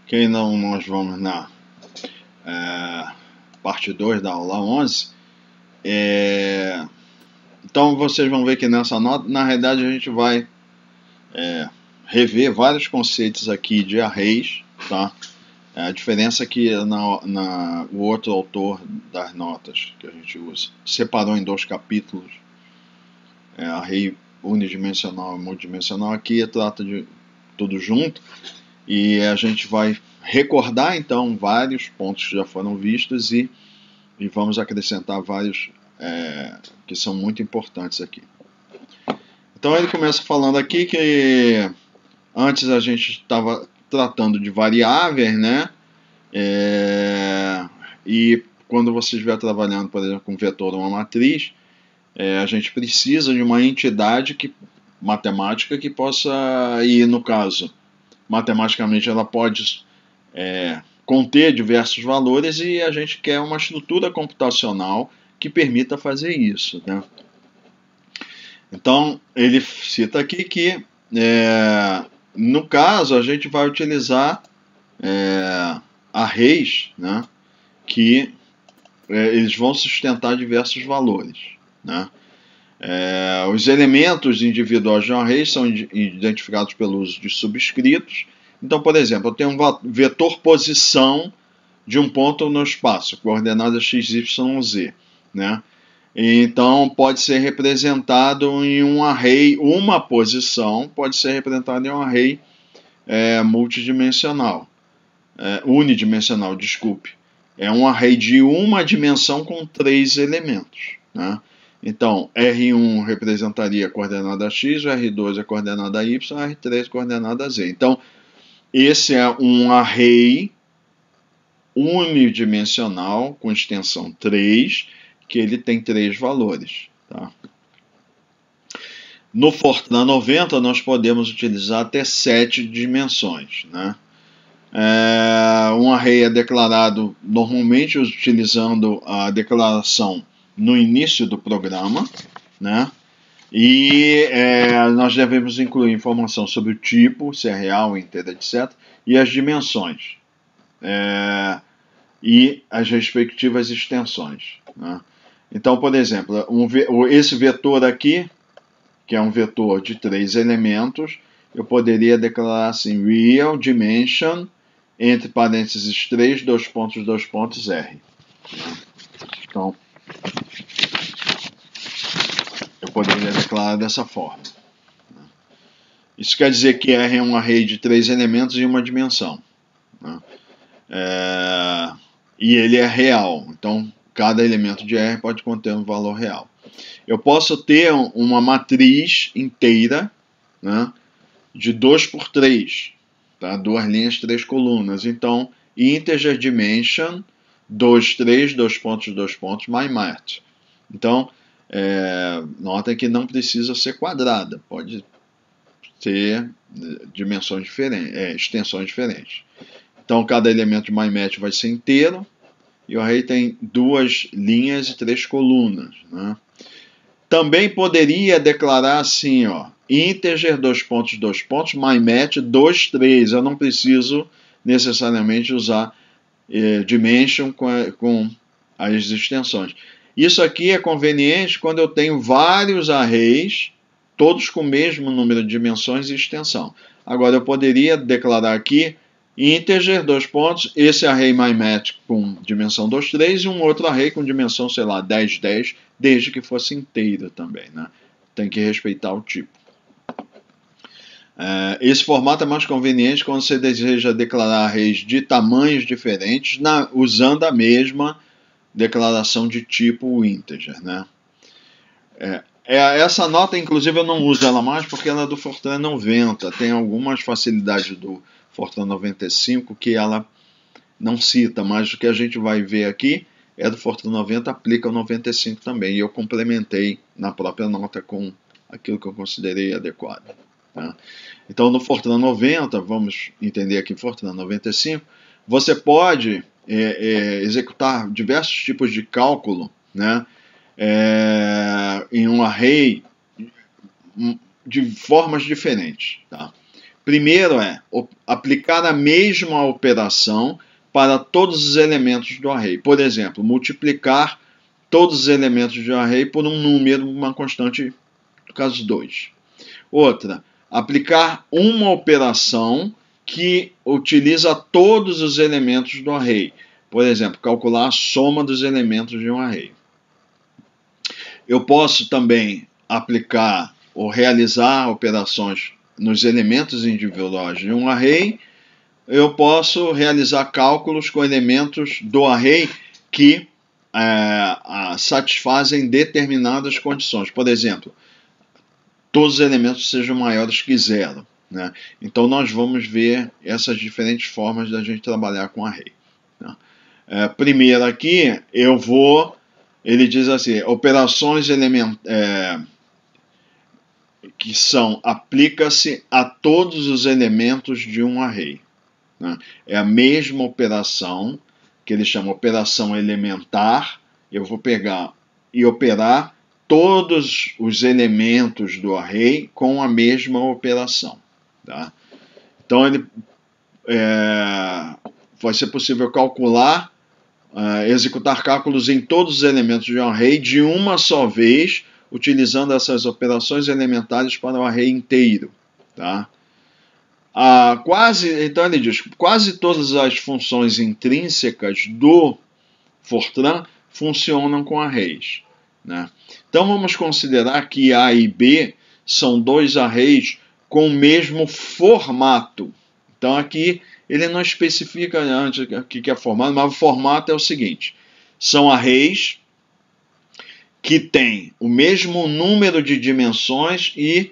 que não, nós vamos na parte 2 da aula 11. Então vocês vão ver que nessa nota, na realidade, a gente vai rever vários conceitos aqui de arrays, tá? A diferença é que o outro autor das notas que a gente usa separou em 2 capítulos, array unidimensional e multidimensional. Aqui trata de tudo junto, e a gente vai recordar então vários pontos que já foram vistos e vamos acrescentar vários que são muito importantes aqui. Então ele começa falando aqui que antes a gente estava tratando de variáveis, né? E quando você estiver trabalhando, por exemplo, com um vetor ou uma matriz, a gente precisa de uma entidade matemática que possa, e no caso, matematicamente ela pode conter diversos valores, e a gente quer uma estrutura computacional que permita fazer isso, né? Então ele cita aqui que no caso a gente vai utilizar arrays, né, que eles vão sustentar diversos valores, né? Os elementos individuais de um array são identificados pelo uso de subscritos. Então, por exemplo, eu tenho um vetor posição de um ponto no espaço, coordenada x, y, z, né? Então, pode ser representado em um array, uma posição pode ser representada em um array multidimensional, unidimensional, desculpe. É um array de uma dimensão com 3 elementos, né? Então, R1 representaria a coordenada x, o R2 a coordenada y, o R3 a coordenada z. Então, esse é um array unidimensional com extensão 3, que ele tem 3 valores, tá? No Fortran 90, nós podemos utilizar até 7 dimensões, né? Um array é declarado normalmente utilizando a declaração no início do programa, né? E nós devemos incluir informação sobre o tipo, se é real, inteiro, etc., e as dimensões, e as respectivas extensões, né? Então, por exemplo, esse vetor aqui, que é um vetor de 3 elementos, eu poderia declarar assim: real dimension, entre parênteses 3, 2 pontos, 2 pontos, R. Então, eu poderia declarar dessa forma. Isso quer dizer que R é um array de 3 elementos e uma dimensão, né? E ele é real. Então, cada elemento de R pode conter um valor real. Eu posso ter uma matriz inteira, né, de 2 por 3, tá? 2 linhas, 3 colunas. Então, integer dimension 2, 3, 2 pontos, my math. Então, notem que não precisa ser quadrada, pode ter dimensões diferentes, extensões diferentes. Então, cada elemento de my math vai ser inteiro, e o array tem 2 linhas e 3 colunas, né? Também poderia declarar assim, ó, integer 2 pontos, my math 2, 3. Eu não preciso necessariamente usar dimension com as extensões. Isso aqui é conveniente quando eu tenho vários arrays, todos com o mesmo número de dimensões e extensão. Agora, eu poderia declarar aqui integer 2 pontos, esse array myMath com dimensão 2, 3, e um outro array com dimensão, sei lá, 10, 10, desde que fosse inteiro também, né? Tem que respeitar o tipo. Esse formato é mais conveniente quando você deseja declarar arrays de tamanhos diferentes, usando a mesma declaração de tipo integer, né? Essa nota, inclusive, eu não uso ela mais porque ela é do Fortran 90. Tem algumas facilidades do Fortran 95 que ela não cita, mas o que a gente vai ver aqui é do Fortran 90, aplica o 95 também. E eu complementei na própria nota com aquilo que eu considerei adequado, tá? Então, no Fortran 90, vamos entender aqui Fortran 95, você pode executar diversos tipos de cálculo, né, em um array de formas diferentes, tá? Primeiro é aplicar a mesma operação para todos os elementos do array. Por exemplo, multiplicar todos os elementos do array por um número, uma constante, no caso 2. Outra, aplicar uma operação que utiliza todos os elementos do array. Por exemplo, calcular a soma dos elementos de um array. Eu posso também aplicar ou realizar operações nos elementos individuais de um array. Eu posso realizar cálculos com elementos do array que satisfazem determinadas condições. Por exemplo, todos os elementos sejam maiores que 0. Né? Então, nós vamos ver essas diferentes formas da gente trabalhar com array. Né? Primeiro aqui, ele diz assim, operações que são, aplica-se a todos os elementos de um array. Né? É a mesma operação, que ele chama operação elementar. Eu vou pegar e operar todos os elementos do array com a mesma operação. Tá? Então, vai ser possível calcular, executar cálculos em todos os elementos de um array de uma só vez, utilizando essas operações elementares para o array inteiro. Tá? Então ele diz, quase todas as funções intrínsecas do Fortran funcionam com arrays. Né? Então vamos considerar que A e B são dois arrays com o mesmo formato. Então aqui ele não especifica antes o que é formato, mas o formato é o seguinte: são arrays que têm o mesmo número de dimensões e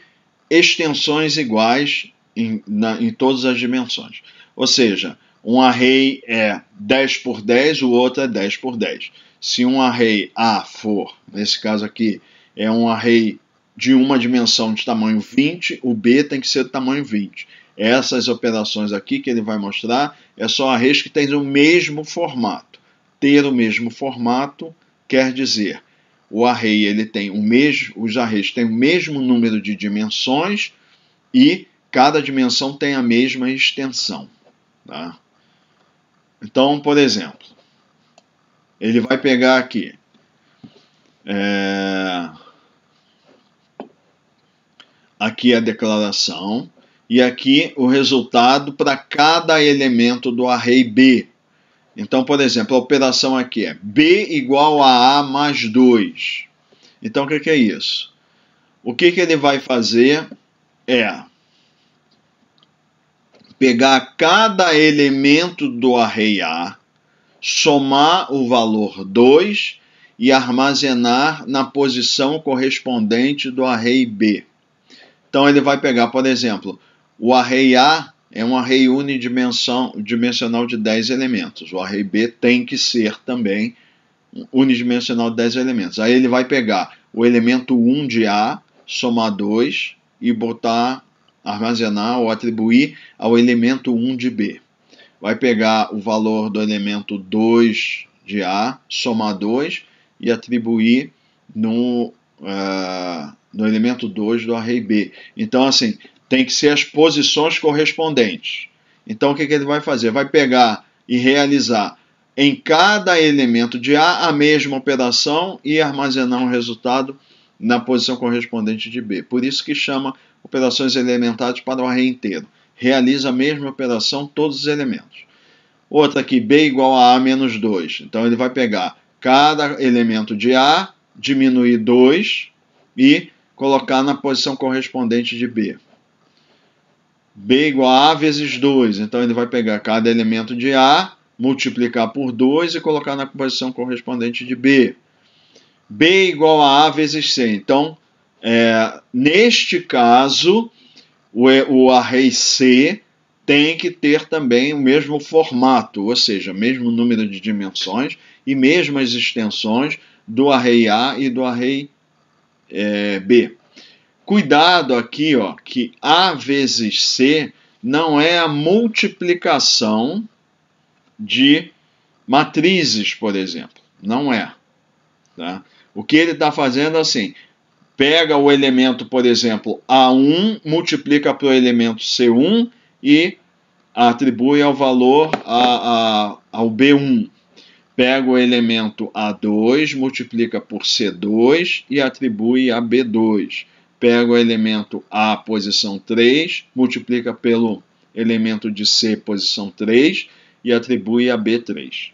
extensões iguais em todas as dimensões. Ou seja, um array é 10 por 10, o outro é 10 por 10. Se um array A for, nesse caso aqui, é um array de uma dimensão de tamanho 20, o B tem que ser do tamanho 20. Essas operações aqui que ele vai mostrar é só arrays que têm o mesmo formato. Ter o mesmo formato quer dizer o array os arrays têm o mesmo número de dimensões e cada dimensão tem a mesma extensão. Tá? Então, por exemplo, ele vai pegar aqui aqui a declaração e aqui o resultado para cada elemento do array B. Então, por exemplo, a operação aqui é B igual a A mais 2. Então, o que é isso? O que ele vai fazer é pegar cada elemento do array A, somar o valor 2 e armazenar na posição correspondente do array B. Então ele vai pegar, por exemplo, o array A é um array unidimensional de 10 elementos. O array B tem que ser também unidimensional de 10 elementos. Aí ele vai pegar o elemento 1 de A, somar 2 e armazenar ou atribuir ao elemento 1 de B. Vai pegar o valor do elemento 2 de A, somar 2 e atribuir no elemento 2 do array B. Então, assim, tem que ser as posições correspondentes. Então, o que ele vai fazer? Vai pegar e realizar em cada elemento de A mesma operação e armazenar um resultado na posição correspondente de B. Por isso que chama operações elementares para o array inteiro. Realiza a mesma operação todos os elementos. Outra aqui, B igual a A menos 2. Então ele vai pegar cada elemento de A, diminuir 2 e colocar na posição correspondente de B. B igual a A vezes 2. Então ele vai pegar cada elemento de A, multiplicar por 2 e colocar na posição correspondente de B. B igual a vezes C. Então, neste caso, o array C tem que ter também o mesmo formato, ou seja, mesmo número de dimensões e mesmas extensões do array A e do array B. Cuidado aqui, ó, que A vezes C não é a multiplicação de matrizes, por exemplo. Não é. Tá? O que ele está fazendo assim, pega o elemento, por exemplo, A1, multiplica para o elemento C1 e atribui ao valor ao B1. Pega o elemento A2, multiplica por C2 e atribui a B2. Pega o elemento A, posição 3, multiplica pelo elemento de C, posição 3, e atribui a B3.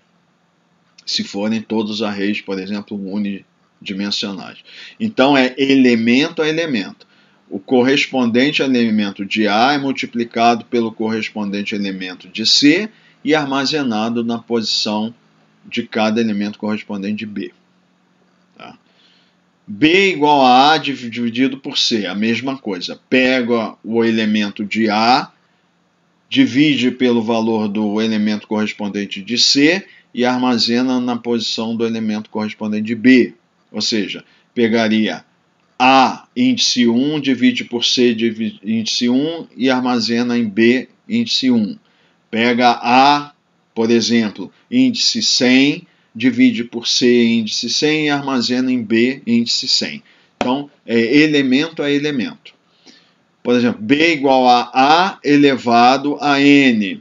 Se forem todos arrays, por exemplo, unidimensionais. Então, é elemento a elemento. O correspondente elemento de A é multiplicado pelo correspondente elemento de C e armazenado na posição de cada elemento correspondente de B. Tá? B igual a A dividido por C, a mesma coisa. Pega o elemento de A, divide pelo valor do elemento correspondente de C e armazena na posição do elemento correspondente de B. Ou seja, pegaria A índice 1, divide por C índice 1 e armazena em B índice 1. Pega A, por exemplo, índice 100, divide por C índice 100 e armazena em B índice 100. Então, é elemento a elemento. Por exemplo, B igual a A elevado a N.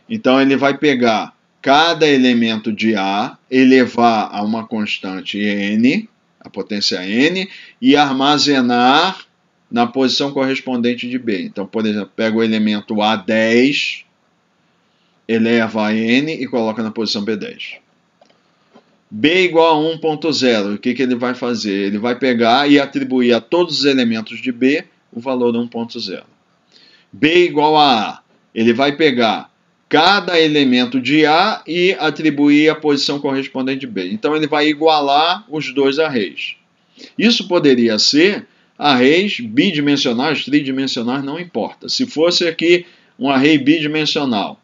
Então, ele vai pegar cada elemento de A, elevar a uma constante N, a potência N, e armazenar na posição correspondente de B. Então, por exemplo, pega o elemento A10, eleva a N e coloca na posição B10. B igual a 1.0, o que ele vai fazer? Ele vai pegar e atribuir a todos os elementos de B o valor de 1.0. B igual a A, ele vai pegar cada elemento de A e atribuir a posição correspondente de B. Então, ele vai igualar os dois arrays. Isso poderia ser arrays bidimensionais, tridimensionais, não importa. Se fosse aqui um array bidimensional,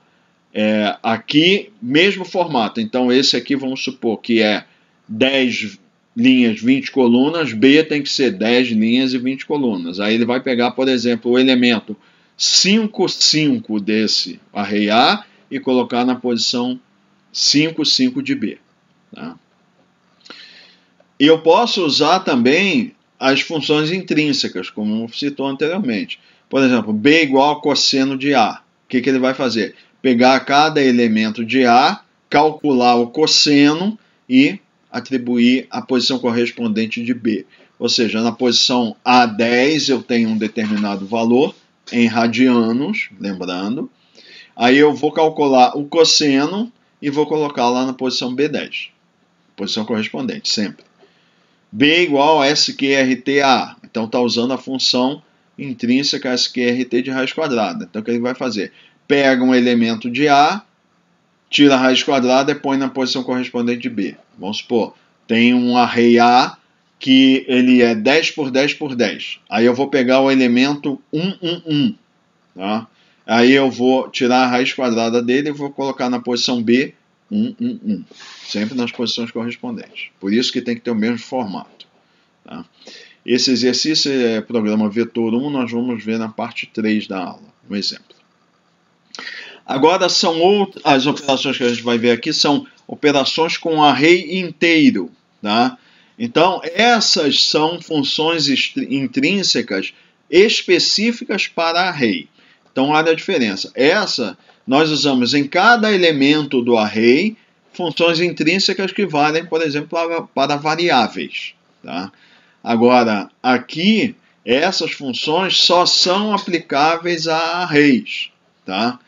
aqui, mesmo formato. Então, esse aqui, vamos supor que é 10 linhas, 20 colunas. B tem que ser 10 linhas e 20 colunas. Aí ele vai pegar, por exemplo, o elemento 5, 5 desse array A e colocar na posição 5, 5 de B. Tá? E eu posso usar também as funções intrínsecas, como citou anteriormente. Por exemplo, B igual a cosseno de A. O que ele vai fazer? Pegar cada elemento de A, calcular o cosseno e atribuir a posição correspondente de B. Ou seja, na posição A10 eu tenho um determinado valor em radianos, lembrando. Aí eu vou calcular o cosseno e vou colocar lá na posição B10. Posição correspondente, sempre. B igual a SQRT-A. Então está usando a função intrínseca SQRT de raiz quadrada. Então o que ele vai fazer? Pega um elemento de A, tira a raiz quadrada e põe na posição correspondente de B. Vamos supor, tem um array A que ele é 10 por 10 por 10. Aí eu vou pegar o elemento 1, 1, 1. Tá? Aí eu vou tirar a raiz quadrada dele e vou colocar na posição B 1, 1, 1. Sempre nas posições correspondentes. Por isso que tem que ter o mesmo formato. Tá? Esse exercício é programa vetor 1, nós vamos ver na parte 3 da aula, um exemplo. Agora, as operações que a gente vai ver aqui são operações com array inteiro. Tá? Então, essas são funções intrínsecas específicas para array. Então, olha a diferença. Essa, nós usamos em cada elemento do array funções intrínsecas que valem, por exemplo, para variáveis. Tá? Agora, aqui, essas funções só são aplicáveis a arrays. Tá?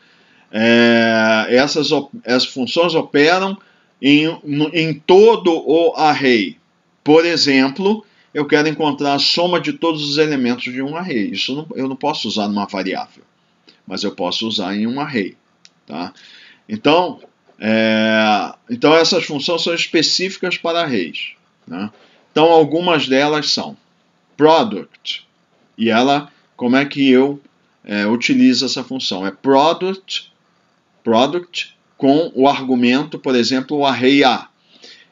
Essas funções operam em todo o array. Por exemplo, eu quero encontrar a soma de todos os elementos de um array. Isso eu não posso usar numa variável, mas eu posso usar em um array. Tá? Então, essas funções são específicas para arrays. Né? Então, algumas delas são product. E ela, como é que eu utilizo essa função? É product com o argumento, por exemplo, o array A.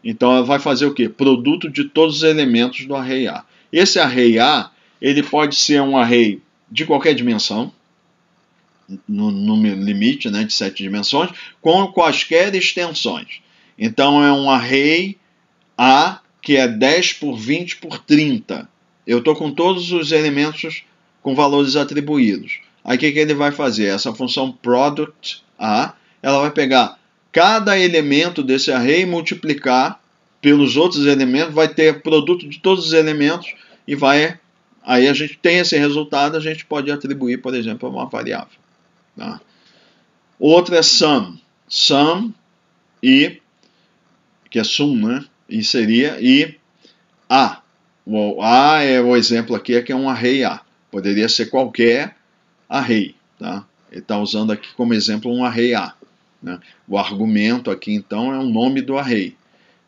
Então, ela vai fazer o quê? Produto de todos os elementos do array A. Esse array A, ele pode ser um array de qualquer dimensão, no limite, né, de 7 dimensões, com quaisquer extensões. Então, é um array A que é 10 por 20 por 30. eu estou com todos os elementos com valores atribuídos. Aí o que ele vai fazer? Essa função product A, ela vai pegar cada elemento desse array e multiplicar pelos outros elementos, vai ter produto de todos os elementos e vai... Aí a gente tem esse resultado, a gente pode atribuir, por exemplo, a uma variável. Tá? Outra é sum. Sum e... que é sum, né? E seria e A. O A é o exemplo aqui, que é um array A. Poderia ser qualquer array. Tá? Ele está usando aqui como exemplo um array A. Né? O argumento aqui, então, é o nome do array.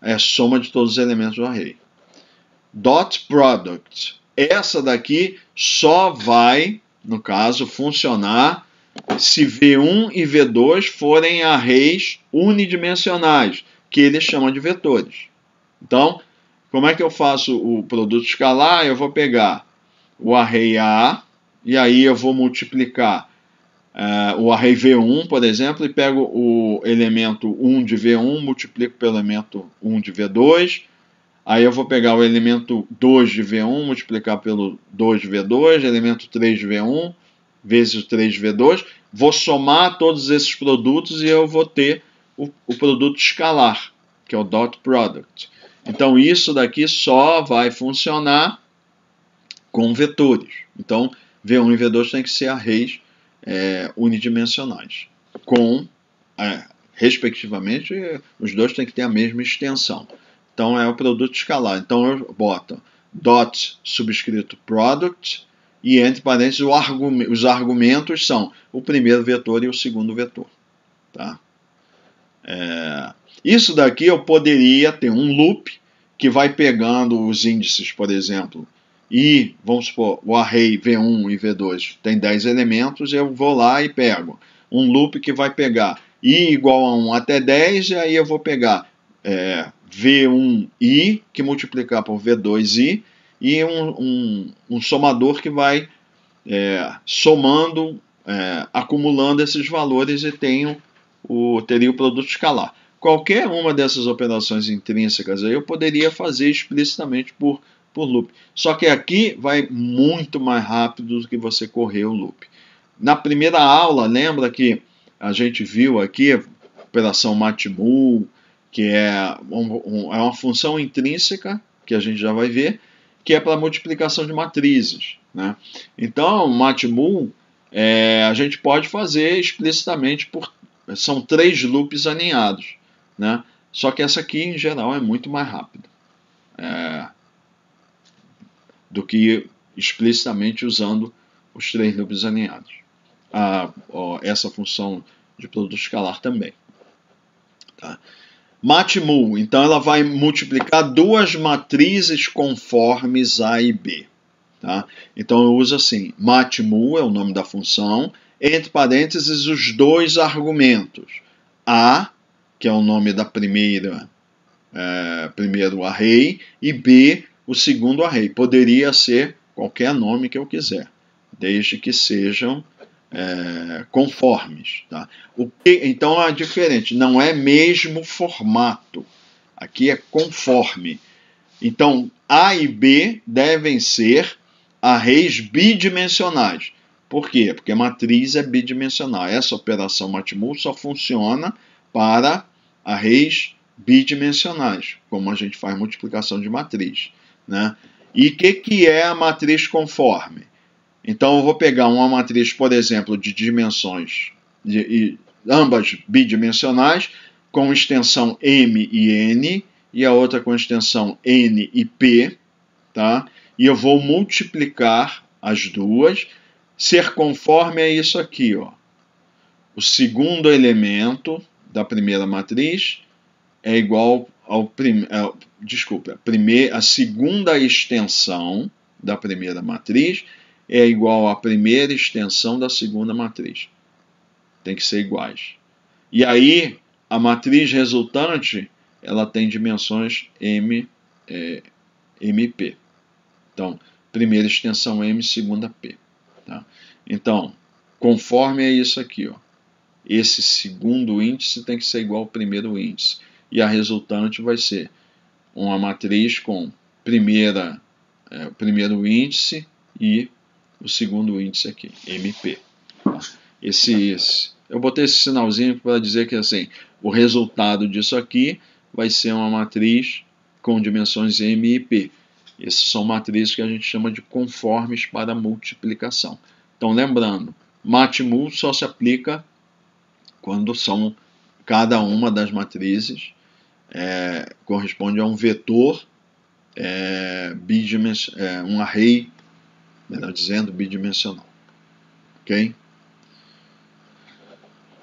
É a soma de todos os elementos do array. Dot product. Essa daqui só vai, no caso, funcionar se V1 e V2 forem arrays unidimensionais, que ele chama de vetores. Então, como é que eu faço o produto escalar? Eu vou pegar o array A, e aí eu vou multiplicar o array V1, por exemplo, e pego o elemento 1 de V1, multiplico pelo elemento 1 de V2, aí eu vou pegar o elemento 2 de V1, multiplicar pelo 2 de V2, elemento 3 de V1, vezes 3 de V2, vou somar todos esses produtos e eu vou ter o produto escalar, que é o dot product. Então isso daqui só vai funcionar com vetores. Então V1 e V2 tem que ser arrays unidimensionais, com, respectivamente, os dois têm que ter a mesma extensão. Então é o produto escalar. Então eu boto dot subscrito product e entre parênteses os argumentos são o primeiro vetor e o segundo vetor. Tá? Isso daqui eu poderia ter um loop que vai pegando os índices, por exemplo, e, vamos supor, o array V1 e V2 tem 10 elementos, eu vou lá e pego um loop que vai pegar i igual a 1 até 10, e aí eu vou pegar V1i, que multiplicar por V2i, e um somador que vai somando, acumulando esses valores e teria o produto escalar. Qualquer uma dessas operações intrínsecas aí eu poderia fazer explicitamente por loop. Só que aqui vai muito mais rápido do que você correr o loop. Na primeira aula, lembra que a gente viu aqui a operação matmul, que é uma função intrínseca, que a gente já vai ver, que é para multiplicação de matrizes. Né? Então, matmul, a gente pode fazer explicitamente são 3 loops alinhados. Né? Só que essa aqui, em geral, é muito mais rápida do que explicitamente usando os 3 loops alinhados. Essa função de produto escalar também. Tá? Matmul, então ela vai multiplicar duas matrizes conformes A e B. Tá? Então eu uso assim, matmul é o nome da função, entre parênteses os dois argumentos. A, que é o nome da primeiro array, e B, o segundo array. Poderia ser qualquer nome que eu quiser, desde que sejam conformes. Tá? Então é diferente, não é mesmo formato. Aqui é conforme. Então A e B devem ser arrays bidimensionais. Por quê? Porque a matriz é bidimensional. Essa operação matmul só funciona para arrays bidimensionais, como a gente faz multiplicação de matriz. Né? E o que é a matriz conforme? Então eu vou pegar uma matriz, por exemplo, de dimensões, ambas bidimensionais, com extensão M e N, e a outra com extensão N e P, tá? E eu vou multiplicar as duas. Ser conforme é isso aqui, ó. O segundo elemento da primeira matriz é igual ao a segunda extensão da primeira matriz é igual à primeira extensão da segunda matriz. Tem que ser iguais. E aí, a matriz resultante, ela tem dimensões MP. Então, primeira extensão M, segunda P. Tá? Então, conforme é isso aqui, ó. Esse segundo índice tem que ser igual ao primeiro índice. E a resultante vai ser uma matriz com primeira o primeiro índice e o segundo índice aqui, MP. Eu botei esse sinalzinho para dizer que assim, o resultado disso aqui vai ser uma matriz com dimensões M e P. Essas são matrizes que a gente chama de conformes para multiplicação. Então, lembrando, MATMUL só se aplica quando são cada uma das matrizes corresponde a um vetor um array, melhor dizendo, bidimensional. Ok?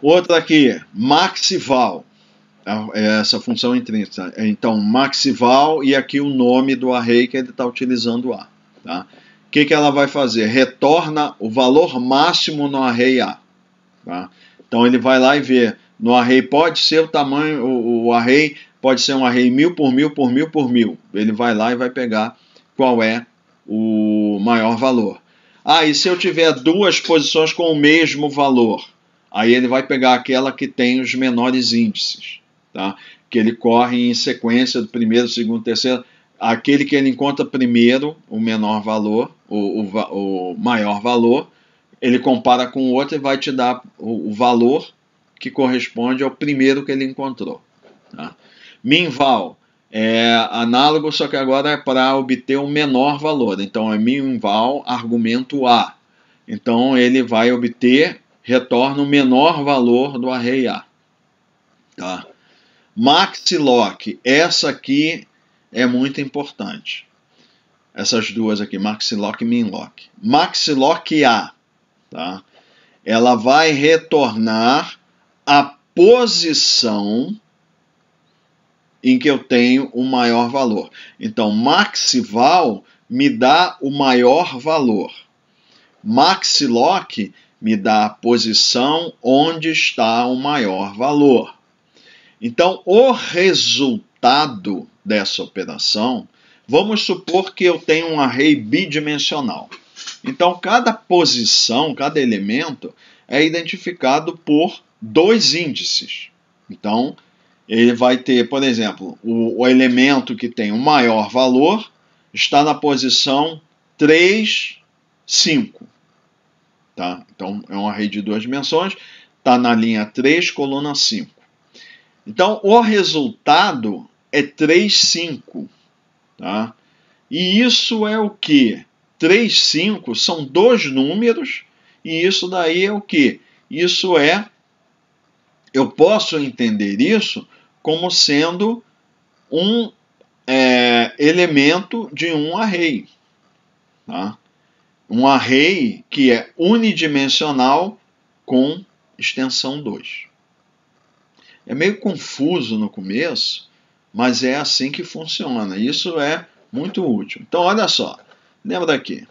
Outra aqui, maxival. Essa função intrínseca. Então, maxival e aqui o nome do array que ele está utilizando A. Tá? O que ela vai fazer? Retorna o valor máximo no array A. Tá? Então, ele vai lá e vê. No array pode ser o tamanho, o array pode ser um array 1000 por 1000 por 1000 por 1000. Ele vai lá e vai pegar qual é o maior valor. E se eu tiver duas posições com o mesmo valor? Aí ele vai pegar aquela que tem os menores índices, tá? Que ele corre em sequência do primeiro, segundo, terceiro. Aquele que ele encontra primeiro, o menor valor, o maior valor, ele compara com o outro e vai te dar o valor que corresponde ao primeiro que ele encontrou. Tá? Minval é análogo, só que agora é para obter um menor valor. Então é minval argumento A. Então ele vai obter, retorna o menor valor do array A. Tá? Maxiloc, essa aqui é muito importante. Essas duas aqui, maxiloc e minloc. Maxiloc A, tá? Ela vai retornar a posição em que eu tenho o maior valor. Então, maxival me dá o maior valor. Maxiloc me dá a posição onde está o maior valor. Então, o resultado dessa operação, vamos supor que eu tenho um array bidimensional. Então, cada posição, cada elemento é identificado por dois índices. Então, ele vai ter, por exemplo, o elemento que tem o maior valor está na posição 3, 5. Tá? Então, é um array de duas dimensões, está na linha 3, coluna 5. Então, o resultado é 3, 5. Tá? E isso é o quê? 3, 5 são dois números, e isso daí é o quê? Isso é, eu posso entender isso como sendo um elemento de um array. Tá? Um array que é unidimensional com extensão 2. É meio confuso no começo, mas é assim que funciona. Isso é muito útil. Então, olha só. Lembra aqui.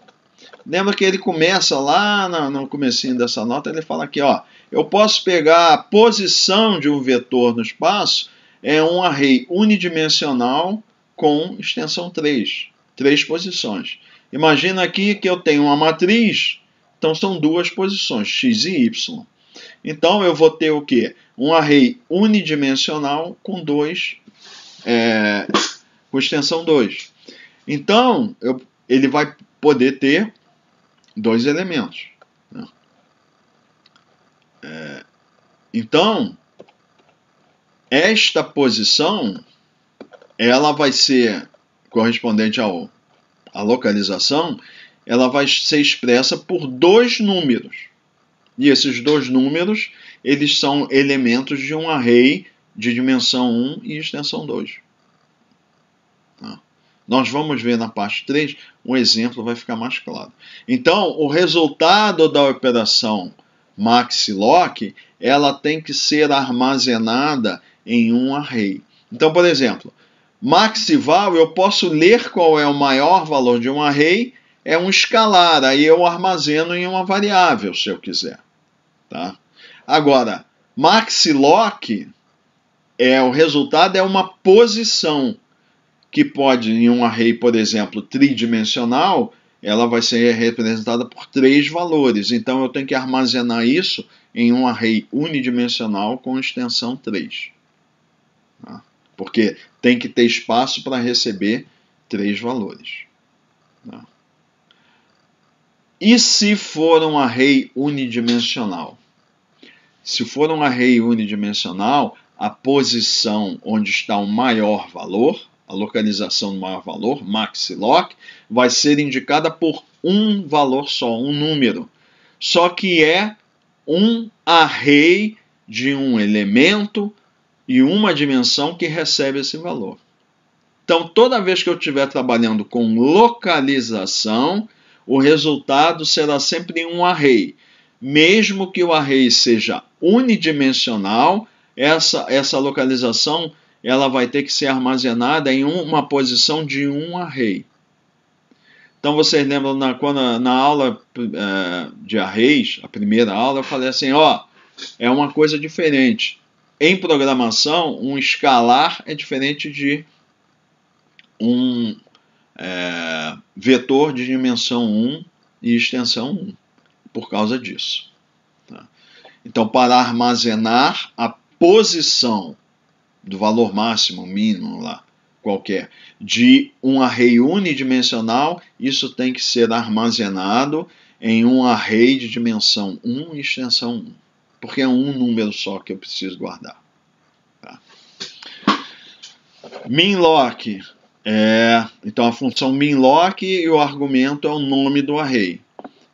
Lembra que ele começa lá no comecinho dessa nota, ele fala aqui, ó, eu posso pegar a posição de um vetor no espaço, é um array unidimensional com extensão 3. 3 posições. Imagina aqui que eu tenho uma matriz, então são duas posições, x e y. Então eu vou ter o quê? Um array unidimensional com com extensão 2. Então ele vai poder ter dois elementos. Né? Então, esta posição ela vai ser correspondente à localização, ela vai ser expressa por dois números. E esses dois números, eles são elementos de um array de dimensão 1 e extensão 2. Tá? Nós vamos ver na parte 3, um exemplo vai ficar mais claro. Então, o resultado da operação maxiloc, ela tem que ser armazenada em um array. Então, por exemplo, maxival, eu posso ler qual é o maior valor de um array, é um escalar, aí eu armazeno em uma variável, se eu quiser. Tá? Agora, maxiloc, o resultado é uma posição, que pode, em um array, por exemplo, tridimensional, ela vai ser representada por 3 valores. Então, eu tenho que armazenar isso em um array unidimensional com extensão 3. Tá? Porque tem que ter espaço para receber 3 valores. Tá? E se for um array unidimensional? Se for um array unidimensional, a posição onde está o maior valor, a localização do maior valor, maxloc, vai ser indicada por um valor só, um número. Só que é um array de um elemento e uma dimensão que recebe esse valor. Então, toda vez que eu estiver trabalhando com localização, o resultado será sempre um array. Mesmo que o array seja unidimensional, essa localização ela vai ter que ser armazenada em uma posição de um array. Então, vocês lembram na aula de arrays, a primeira aula, eu falei assim, é uma coisa diferente. Em programação, um escalar é diferente de um vetor de dimensão 1 e extensão 1, por causa disso. Tá? Então, para armazenar a posição do valor máximo, mínimo lá, qualquer, de um array unidimensional, isso tem que ser armazenado em um array de dimensão 1 e extensão 1, porque é um número só que eu preciso guardar. Tá? Minloc. Então a função minloc e o argumento é o nome do array.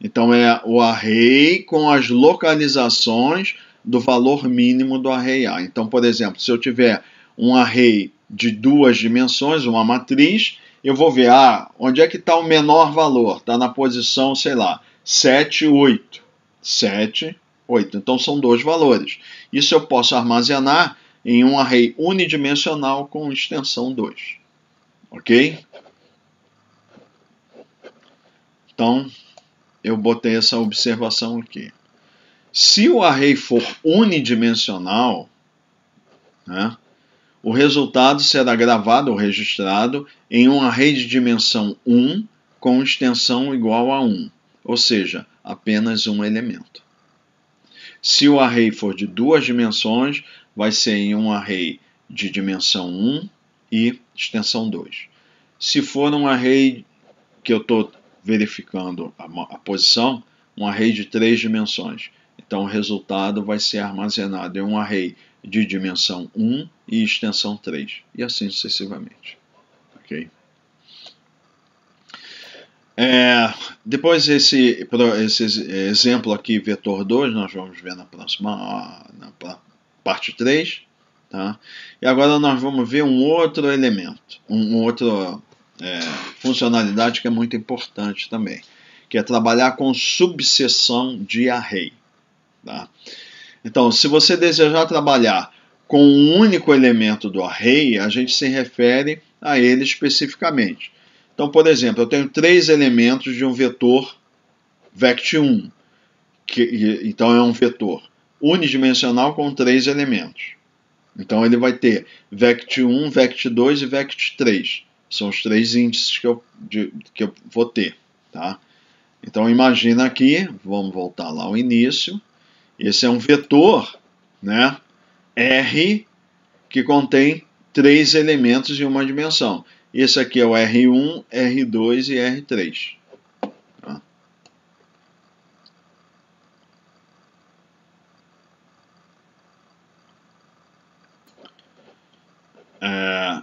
Então é o array com as localizações do valor mínimo do array A. Então, por exemplo, se eu tiver um array de duas dimensões, uma matriz, eu vou ver, onde é que está o menor valor? Está na posição, sei lá, 7, 8. 7, 8. Então são dois valores. Isso eu posso armazenar em um array unidimensional com extensão 2. Ok? Então, eu botei essa observação aqui. Se o array for unidimensional, né, o resultado será gravado ou registrado em um array de dimensão 1 com extensão igual a 1, ou seja, apenas um elemento. Se o array for de duas dimensões, vai ser em um array de dimensão 1 e extensão 2. Se for um array que eu estou verificando a posição, um array de 3 dimensões. Então o resultado vai ser armazenado em um array de dimensão 1 e extensão 3, e assim sucessivamente. Ok? Depois esse exemplo aqui, vetor 2, nós vamos ver na próxima, na parte 3. Tá? E agora nós vamos ver um outro elemento, outra funcionalidade que é muito importante também, que é trabalhar com subseção de array. Tá? Então, se você desejar trabalhar com um único elemento do array, a gente se refere a ele especificamente. Então, por exemplo, eu tenho 3 elementos de um vetor vect1, então é um vetor unidimensional com 3 elementos. Então ele vai ter vect1, vect2 e vect3. São os 3 índices que eu vou ter. Tá? Então imagina aqui, vamos voltar lá ao início. Esse é um vetor, né, R, que contém 3 elementos em uma dimensão. Esse aqui é o R1, R2 e R3. Tá?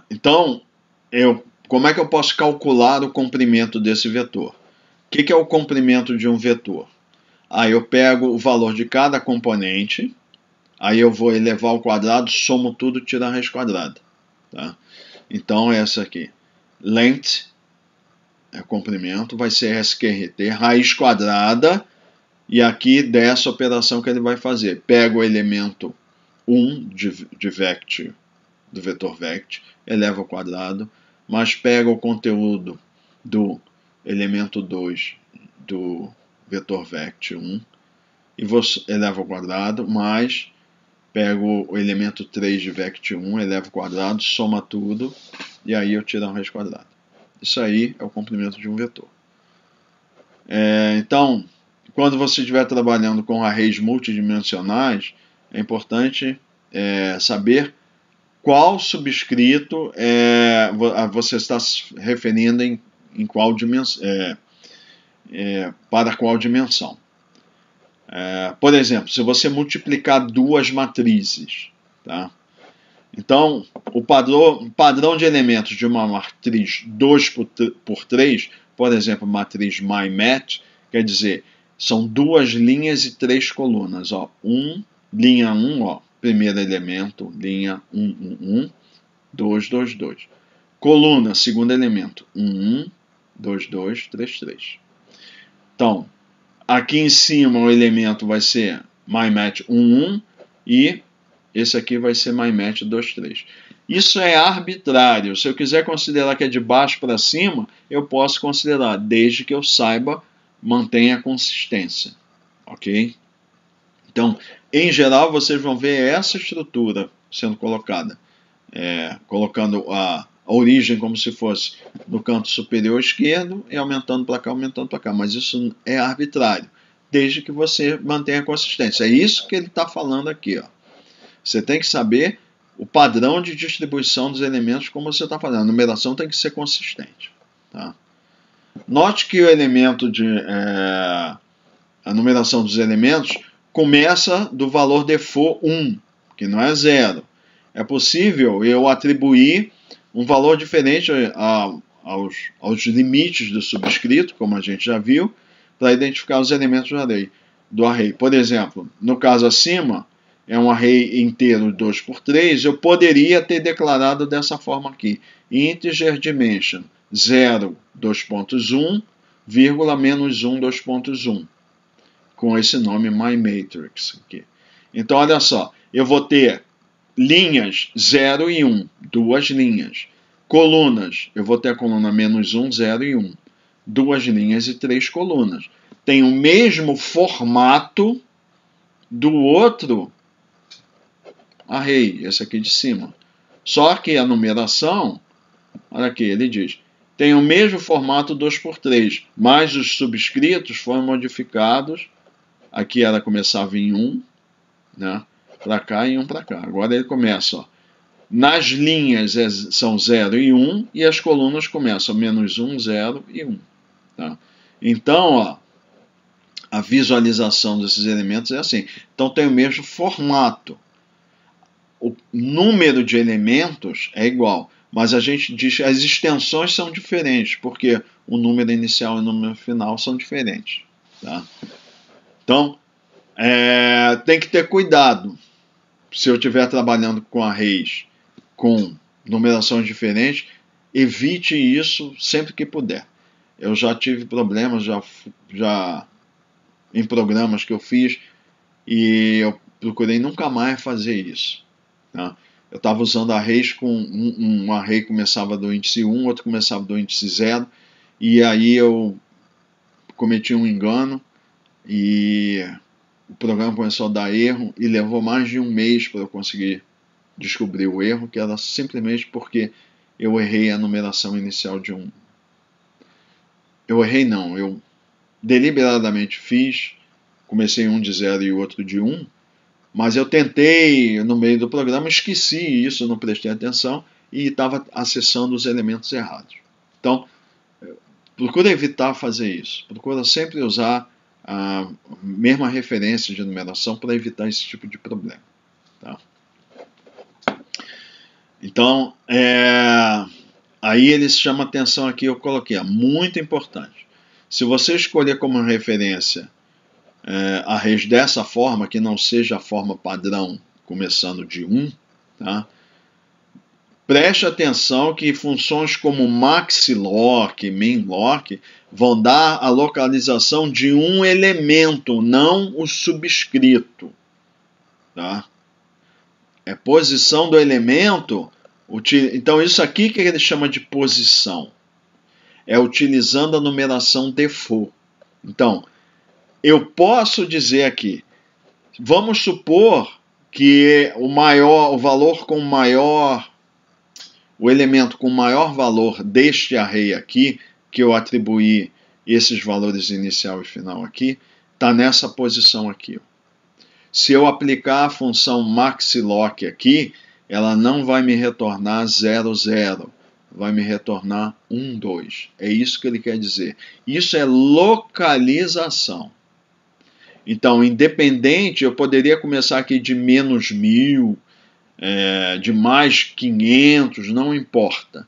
Então, como é que eu posso calcular o comprimento desse vetor? O que é o comprimento de um vetor? Aí eu pego o valor de cada componente, aí eu vou elevar ao quadrado, somo tudo e tiro a raiz quadrada. Tá? Então, essa aqui, length, comprimento, vai ser SQRT, raiz quadrada, e aqui dessa operação que ele vai fazer. Pega o elemento 1 de vect, do vetor vect, eleva ao quadrado, mas pega o conteúdo do elemento 2 do vetor vect1 e você eleva ao quadrado, mais pega o elemento 3 de vect1, eleva ao quadrado, soma tudo, e aí eu tiro a raiz quadrada. Isso aí é o comprimento de um vetor. Então, quando você estiver trabalhando com arrays multidimensionais, é importante saber qual subscrito você está se referindo em qual dimensão, para qual dimensão. Por exemplo, se você multiplicar duas matrizes, tá? Então, o padrão de elementos de uma matriz 2 por 3, por exemplo, matriz MyMatch, quer dizer, são duas linhas e três colunas. Ó. Linha 1, ó, primeiro elemento, linha 1, 1, 1, 2, 2, 2. Coluna, segundo elemento, 1, 1, 2, 2, 3, 3. Então, aqui em cima o elemento vai ser MyMatch 1, 1 e esse aqui vai ser MyMatch 2, 3. Isso é arbitrário. Se eu quiser considerar que é de baixo para cima, eu posso considerar, desde que eu saiba, mantenha a consistência. Ok? Então, em geral, vocês vão ver essa estrutura sendo colocada. Colocando a origem como se fosse no canto superior esquerdo e aumentando para cá, aumentando para cá. Mas isso é arbitrário, desde que você mantenha a consistência. É isso que ele está falando aqui, ó. Você tem que saber o padrão de distribuição dos elementos como você está fazendo. A numeração tem que ser consistente. Tá? Note que o elemento a numeração dos elementos começa do valor default 1, que não é 0. É possível eu atribuir um valor diferente aos limites do subscrito, como a gente já viu, para identificar os elementos do array. Por exemplo, no caso acima, é um array inteiro 2 por 3, eu poderia ter declarado dessa forma aqui. Integer dimension 0, 2.1, vírgula, menos 1, 2.1. Com esse nome MyMatrix aqui. Então, olha só. Eu vou ter linhas 0 e 1. Duas linhas. Colunas. Eu vou ter a coluna menos 1, 0 e 1. Duas linhas e três colunas. Tem o mesmo formato do outro array, esse aqui de cima. Só que a numeração, olha aqui, ele diz, tem o mesmo formato 2 por 3, mas os subscritos foram modificados. Aqui ela começava em 1, né, para cá e 1 para cá. Agora ele começa, ó, nas linhas são 0 e 1, e as colunas começam menos 1, 0 e 1. Tá? Então, ó, a visualização desses elementos é assim. Então tem o mesmo formato. O número de elementos é igual, mas a gente diz que as extensões são diferentes, porque o número inicial e o número final são diferentes. Tá? Então, tem que ter cuidado. Se eu estiver trabalhando com arrays com numerações diferentes, evite isso sempre que puder. Eu já tive problemas já em programas que eu fiz e eu procurei nunca mais fazer isso. Tá? Eu estava usando arrays com um array começava do índice 1, outro começava do índice 0, e aí eu cometi um engano e o programa começou a dar erro e levou mais de um mês para eu conseguir descobrir o erro, que era simplesmente porque eu errei a numeração inicial de um. Eu errei não, eu deliberadamente fiz, comecei um de 0 e o outro de 1, mas eu tentei no meio do programa, esqueci isso, não prestei atenção e estava acessando os elementos errados. Então, procura evitar fazer isso, procura sempre usar a mesma referência de numeração para evitar esse tipo de problema. Tá? Então, aí ele chama atenção aqui, eu coloquei, muito importante. Se você escolher como referência arrays dessa forma, que não seja a forma padrão, começando de 1, tá? Preste atenção que funções como maxlock, minlock, vão dar a localização de um elemento, não o subscrito. Tá? É posição do elemento. Então, isso aqui que ele chama de posição. É utilizando a numeração default. Então, eu posso dizer aqui, vamos supor que o valor com maior, o elemento com maior valor deste array aqui, que eu atribuí esses valores inicial e final aqui, está nessa posição aqui. Se eu aplicar a função maxlock aqui, ela não vai me retornar 0, 0. vai me retornar 1, 2. É isso que ele quer dizer. Isso é localização. Então, independente, eu poderia começar aqui de menos 1000, de mais 500, não importa.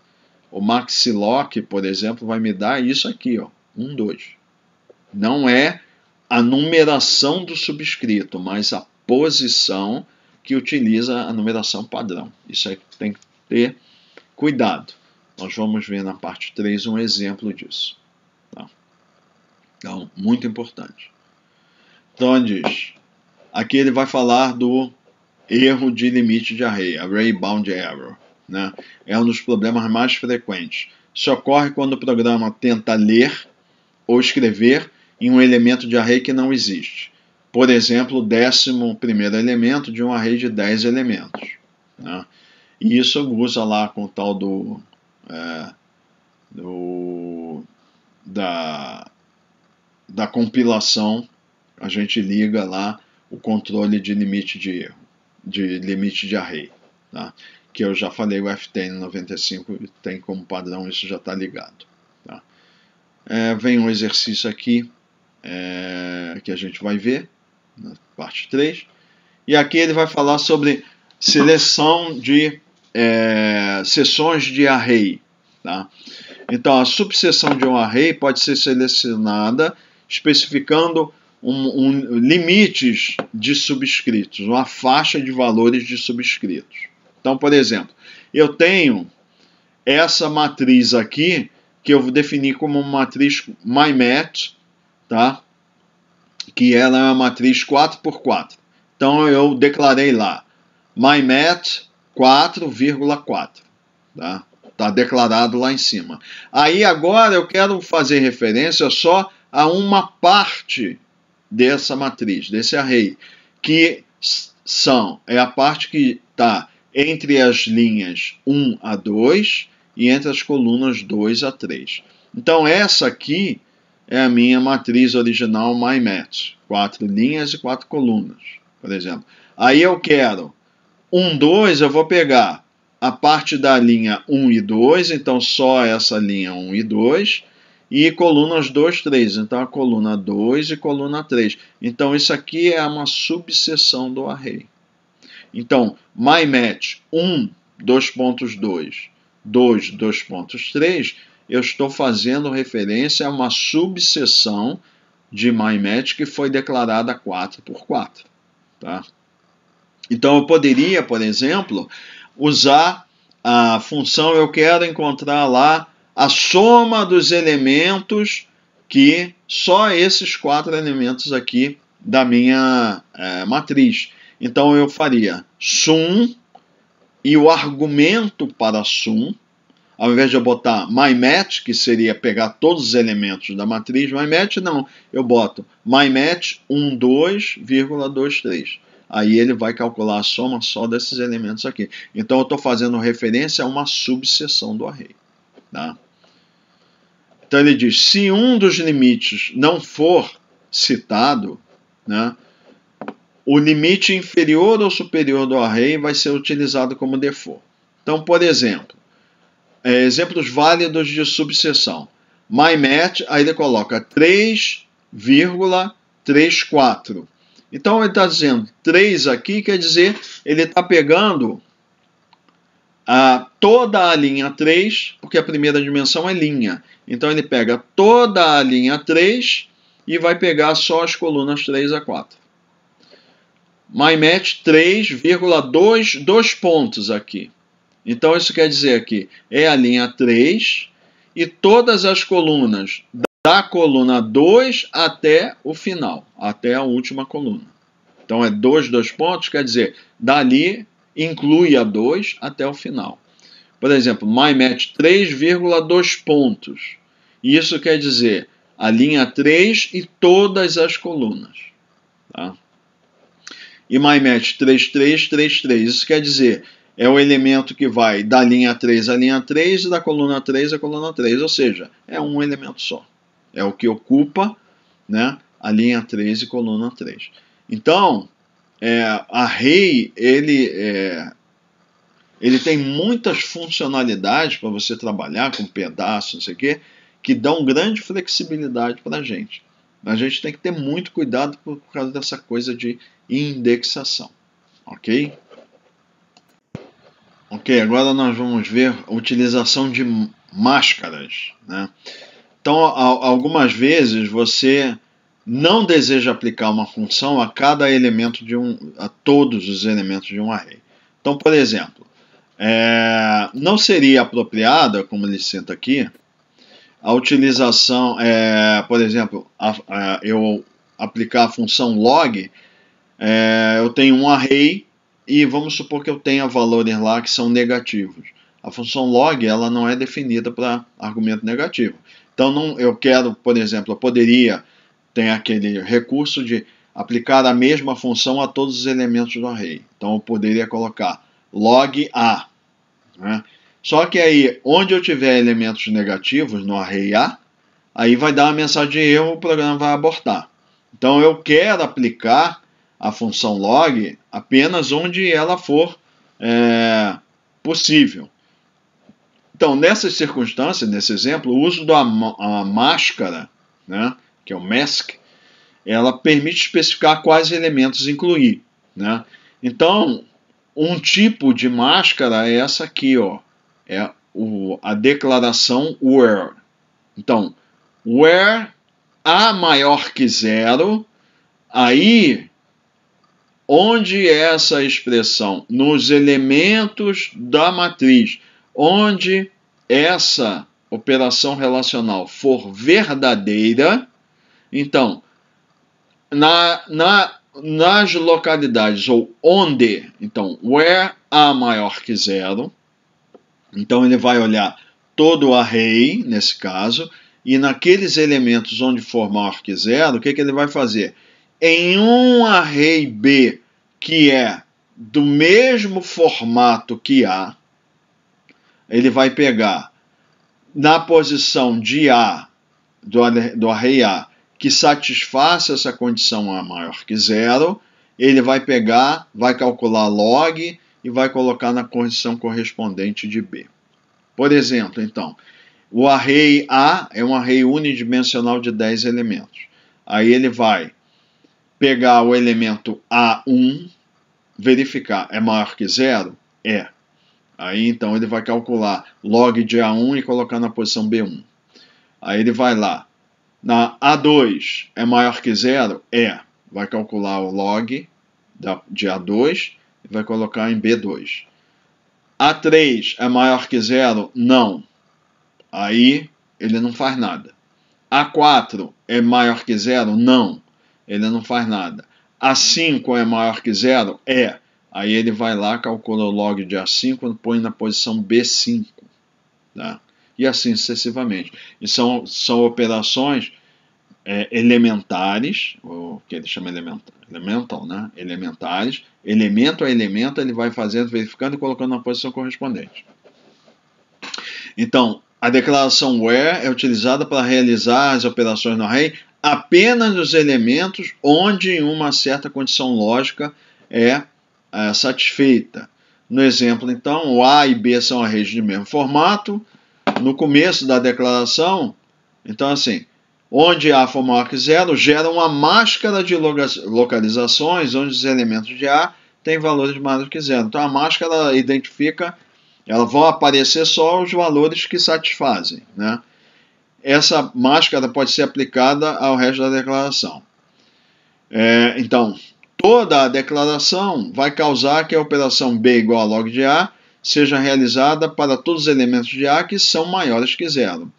O Maxilock, por exemplo, vai me dar isso aqui, ó, 1, 2. Não é a numeração do subscrito, mas a posição que utiliza a numeração padrão. Isso aí tem que ter cuidado. Nós vamos ver na parte 3 um exemplo disso. Tá? Então, muito importante. Então, diz, aqui ele vai falar do erro de limite de array, Array Bound Error. Né? É um dos problemas mais frequentes. Isso ocorre quando o programa tenta ler ou escrever em um elemento de array que não existe. Por exemplo, o 11º elemento de um array de 10 elementos. Né? E isso usa lá com o tal da compilação, a gente liga lá o controle de limite de erro, de limite de array. Tá? Que eu já falei, o FTN95 tem como padrão, isso já está ligado. Tá? Vem um exercício aqui que a gente vai ver, na parte 3. E aqui ele vai falar sobre seleção de seções de array. Tá? Então, a subseção de um array pode ser selecionada especificando limites de subscritos, uma faixa de valores de subscritos. Então, por exemplo, eu tenho essa matriz aqui, que eu vou definir como uma matriz MyMatch, tá? Que ela é uma matriz 4x4. Então, eu declarei lá, MyMatch 4,4. Tá? Tá declarado lá em cima. Aí, agora, eu quero fazer referência só a uma parte dessa matriz, desse array, que é a parte que está entre as linhas 1 a 2 e entre as colunas 2 a 3. Então, essa aqui é a minha matriz original MyMatch. 4 linhas e 4 colunas, por exemplo. Aí eu quero 1, 2, eu vou pegar a parte da linha 1 e 2, então só essa linha 1 e 2, e colunas 2, 3, então a coluna 2 e coluna 3. Então isso aqui é uma subseção do array. Então, MyMatch 1, 2.2, 2, 2.3, eu estou fazendo referência a uma subseção de MyMatch que foi declarada 4x4. Tá? Então eu poderia, por exemplo, usar a função eu quero encontrar lá a soma dos elementos que só esses 4 elementos aqui da minha matriz. Então eu faria sum e o argumento para sum, ao invés de eu botar MyMatch, que seria pegar todos os elementos da matriz MyMatch, não, eu boto MyMatch 12,23. Aí ele vai calcular a soma só desses elementos aqui. Então eu estou fazendo referência a uma subseção do array. Tá? Então ele diz, se um dos limites não for citado, né, o limite inferior ou superior do array vai ser utilizado como default. Então, por exemplo, exemplos válidos de subseção. MyMatch, aí ele coloca 3,34. Então ele está dizendo 3 aqui, quer dizer, ele está pegando toda a linha 3, porque a primeira dimensão é linha. Então ele pega toda a linha 3 e vai pegar só as colunas 3 a 4. MyMatch 3,2, 2 pontos aqui. Então isso quer dizer que é a linha 3 e todas as colunas da coluna 2 até o final, até a última coluna. Então é 2 pontos, quer dizer, dali inclui a 2 até o final. Por exemplo, MyMatch 3,2 pontos. Isso quer dizer a linha 3 e todas as colunas. Tá? E MyMatch 3333, isso quer dizer, é o elemento que vai da linha 3 à linha 3 e da coluna 3 à coluna 3, ou seja, é um elemento só. É o que ocupa, né, a linha 3 e coluna 3. Então, array, ele ele tem muitas funcionalidades para você trabalhar com pedaços, não sei o quê, que dão grande flexibilidade para a gente. A gente tem que ter muito cuidado por causa dessa coisa de indexação, ok? Ok, agora nós vamos ver a utilização de máscaras, né? Então, algumas vezes você não deseja aplicar uma função a cada elemento a todos os elementos de um array. Então, por exemplo, não seria apropriada, como ele cita aqui, a utilização, por exemplo, eu aplicar a função log, eu tenho um array e vamos supor que eu tenha valores lá que são negativos. A função log ela não é definida para argumento negativo. Então, eu quero, por exemplo, eu poderia ter aquele recurso de aplicar a mesma função a todos os elementos do array. Então, eu poderia colocar log A, né? Só que aí, onde eu tiver elementos negativos no array A, aí vai dar uma mensagem de erro, o programa vai abortar. Então, eu quero aplicar a função log apenas onde ela for possível. Então, nessas circunstâncias, nesse exemplo, o uso da máscara, né, que é o mask, ela permite especificar quais elementos incluir, né? Então, um tipo de máscara é essa aqui, ó, é a declaração where. Então, where A maior que zero, aí onde essa expressão, nos elementos da matriz, onde essa operação relacional for verdadeira, então, nas localidades, ou onde, então, where A maior que zero, então ele vai olhar todo o array, nesse caso, e naqueles elementos onde for maior que zero, o que ele vai fazer? Em um array B que é do mesmo formato que A, ele vai pegar na posição de A, do array A, que satisfaça essa condição A maior que zero, ele vai pegar, vai calcular log e vai colocar na condição correspondente de B. Por exemplo, então, o array A é um array unidimensional de 10 elementos. Aí ele vai pegar o elemento A1, verificar, é maior que zero? É. Aí então ele vai calcular log de A1 e colocar na posição B1. Aí ele vai lá, na A2 é maior que zero? É. Vai calcular o log de A2 e vai colocar em B2. A3 é maior que zero? Não. Aí ele não faz nada. A4 é maior que zero? Não. Ele não faz nada. A5 é maior que zero? É. Aí ele vai lá, calcula o log de A5 e põe na posição B5. Tá? E assim sucessivamente. E são operações elementares, o que ele chama elemental, né? Elementares. Elemento a elemento ele vai fazendo, verificando e colocando na posição correspondente. Então, a declaração where é utilizada para realizar as operações no array apenas nos elementos onde uma certa condição lógica é satisfeita. No exemplo, então, o A e B são arrays de mesmo formato. No começo da declaração, então assim, onde A for maior que zero, gera uma máscara de localizações onde os elementos de A têm valores maiores que zero. Então a máscara identifica, elas vão aparecer só os valores que satisfazem, né? Essa máscara pode ser aplicada ao resto da declaração. Então, toda a declaração vai causar que a operação B igual a log de A seja realizada para todos os elementos de A que são maiores que zero.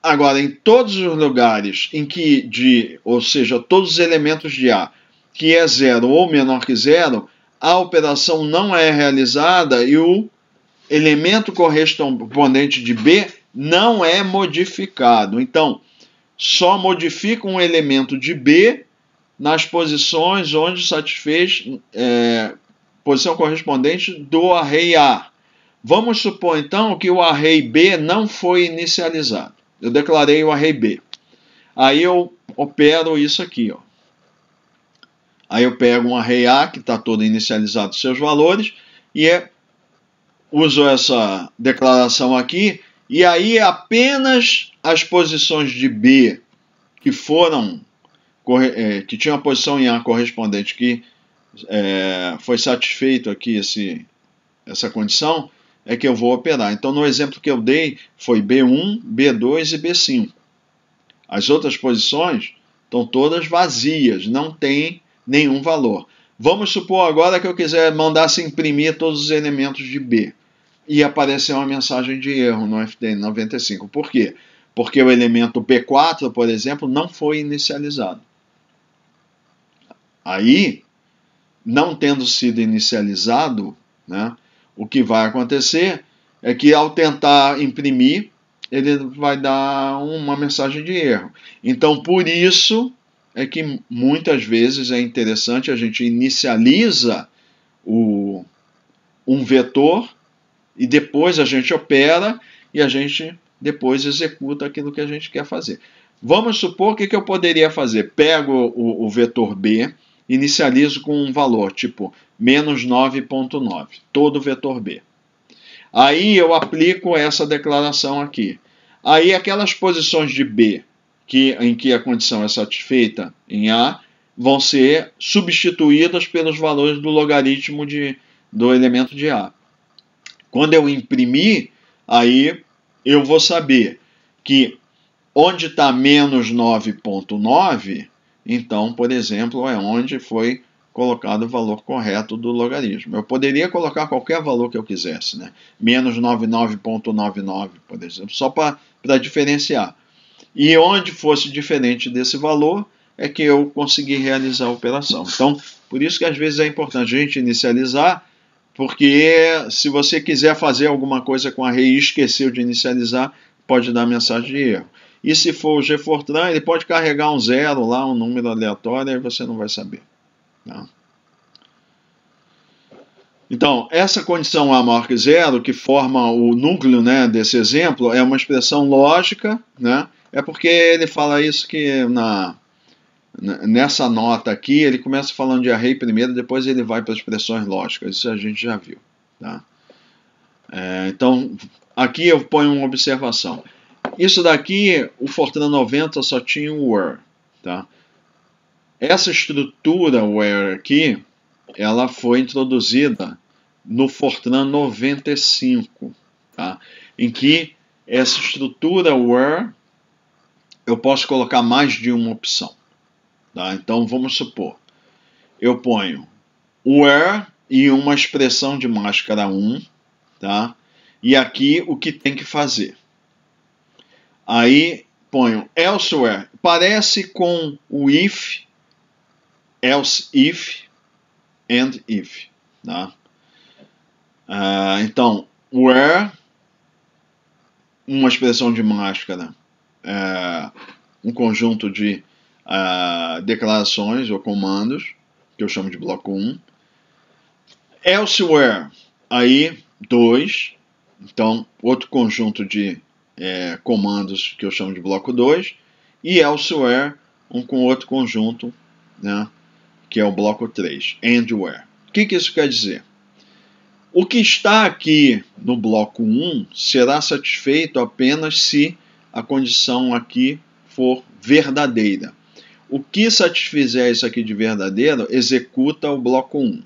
Agora, em todos os lugares em que, ou seja, todos os elementos de A que é zero ou menor que zero, a operação não é realizada e o elemento correspondente de B não é modificado. Então, só modifica um elemento de B nas posições onde satisfez posição correspondente do array A. Vamos supor, então, que o array B não foi inicializado. Eu declarei o array B. Aí eu opero isso aqui, ó. Aí eu pego um array A, que está todo inicializado seus valores, e uso essa declaração aqui, e aí apenas as posições de B que foram, que tinham a posição em A correspondente, que foi satisfeito aqui essa condição, é que eu vou operar. Então, no exemplo que eu dei, foi B1, B2 e B5. As outras posições estão todas vazias, não tem nenhum valor. Vamos supor agora que eu quiser mandasse imprimir todos os elementos de B e aparecer uma mensagem de erro no FT95. Por quê? Porque o elemento B4, por exemplo, não foi inicializado. Aí, não tendo sido inicializado, né, o que vai acontecer é que ao tentar imprimir, ele vai dar uma mensagem de erro. Então, por isso é que muitas vezes é interessante a gente inicializa um vetor e depois a gente opera e a gente depois executa aquilo que a gente quer fazer. Vamos supor que eu poderia fazer. Pego o vetor B, inicializo com um valor tipo menos 9,9, todo vetor B. Aí eu aplico essa declaração aqui. Aí aquelas posições de B em que a condição é satisfeita em A vão ser substituídas pelos valores do logaritmo do elemento de A. Quando eu imprimir, aí eu vou saber que onde está menos 9,9, então, por exemplo, é onde foi colocado o valor correto do logaritmo. Eu poderia colocar qualquer valor que eu quisesse, né? Menos 99,99, por exemplo, só para diferenciar. E onde fosse diferente desse valor é que eu consegui realizar a operação. Então, por isso que às vezes é importante a gente inicializar, porque se você quiser fazer alguma coisa com array e esqueceu de inicializar, pode dar mensagem de erro. E se for o GFortran, ele pode carregar um zero lá, um número aleatório, e você não vai saber. Tá? Então, essa condição A maior que zero, que forma o núcleo, né, desse exemplo, é uma expressão lógica, né? É porque ele fala isso que nessa nota aqui, ele começa falando de array primeiro, depois ele vai para as expressões lógicas. Isso a gente já viu. Tá? Então, aqui eu ponho uma observação. Isso daqui, o Fortran 90 só tinha o where. Tá? Essa estrutura where aqui, ela foi introduzida no Fortran 95, tá? Em que essa estrutura where eu posso colocar mais de uma opção. Tá? Então, vamos supor, eu ponho where e uma expressão de máscara 1, tá? E aqui o que tem que fazer. Aí ponho elsewhere, parece com o if, else if, and if. Tá? Então, where, uma expressão de máscara, um conjunto de declarações ou comandos, que eu chamo de bloco 1. Elsewhere, aí 2, então outro conjunto de comandos que eu chamo de bloco 2, e elsewhere, com outro conjunto, né, que é o bloco 3, andwhere. O que isso quer dizer? O que está aqui no bloco 1 será satisfeito apenas se a condição aqui for verdadeira. O que satisfizer isso aqui de verdadeiro, executa o bloco 1.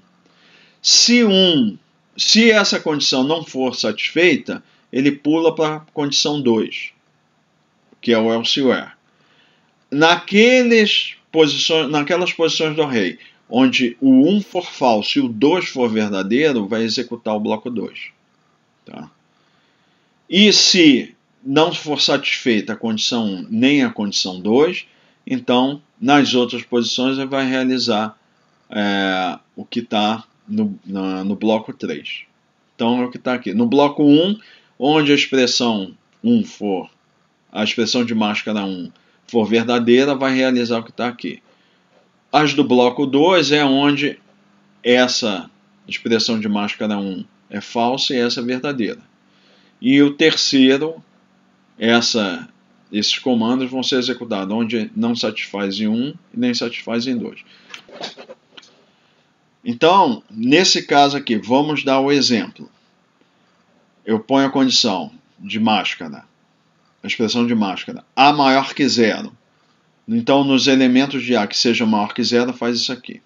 Se essa condição não for satisfeita, ele pula para a condição 2, que é o elsewhere. Naquelas posições do array, onde o 1 for falso e o 2 for verdadeiro, vai executar o bloco 2. Tá? E se não for satisfeita a condição 1 nem a condição 2, então, nas outras posições, ele vai realizar o que está no bloco 3. Então, é o que está aqui. No bloco 1, onde a expressão 1 for, a expressão de máscara 1 for verdadeira, vai realizar o que está aqui. As do bloco 2 é onde essa expressão de máscara 1 é falsa e essa é verdadeira. E o terceiro, esses comandos vão ser executados onde não satisfaz em 1 e nem satisfaz em 2. Então, nesse caso aqui, vamos dar o exemplo. Eu ponho a condição de máscara, a expressão de máscara, A maior que zero. Então, nos elementos de A que seja maior que zero, faz isso aqui.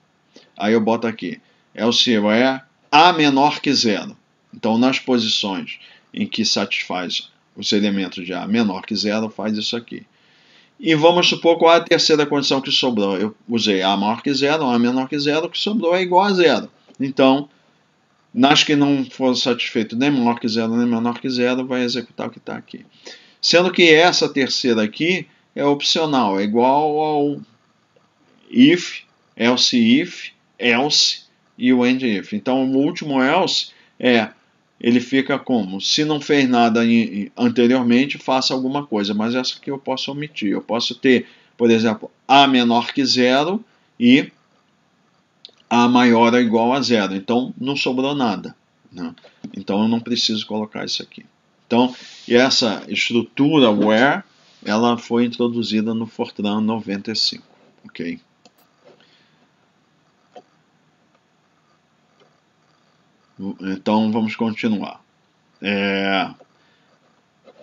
Aí eu boto aqui, else é A menor que zero. Então, nas posições em que satisfaz os elementos de A menor que zero, faz isso aqui. E vamos supor qual é a terceira condição que sobrou. Eu usei A maior que zero, A menor que zero, o que sobrou é igual a zero. Então, nas que não for satisfeito nem maior que zero, nem menor que zero, vai executar o que está aqui. Sendo que essa terceira aqui é opcional, é igual ao if, else e o end if. Então, o último else ele fica como? Se não fez nada anteriormente, faça alguma coisa. Mas essa aqui eu posso omitir. Eu posso ter, por exemplo, A menor que zero e A maior ou igual a zero. Então, não sobrou nada, né? Então, eu não preciso colocar isso aqui. Então, essa estrutura where, ela foi introduzida no Fortran 95, ok? Então, vamos continuar.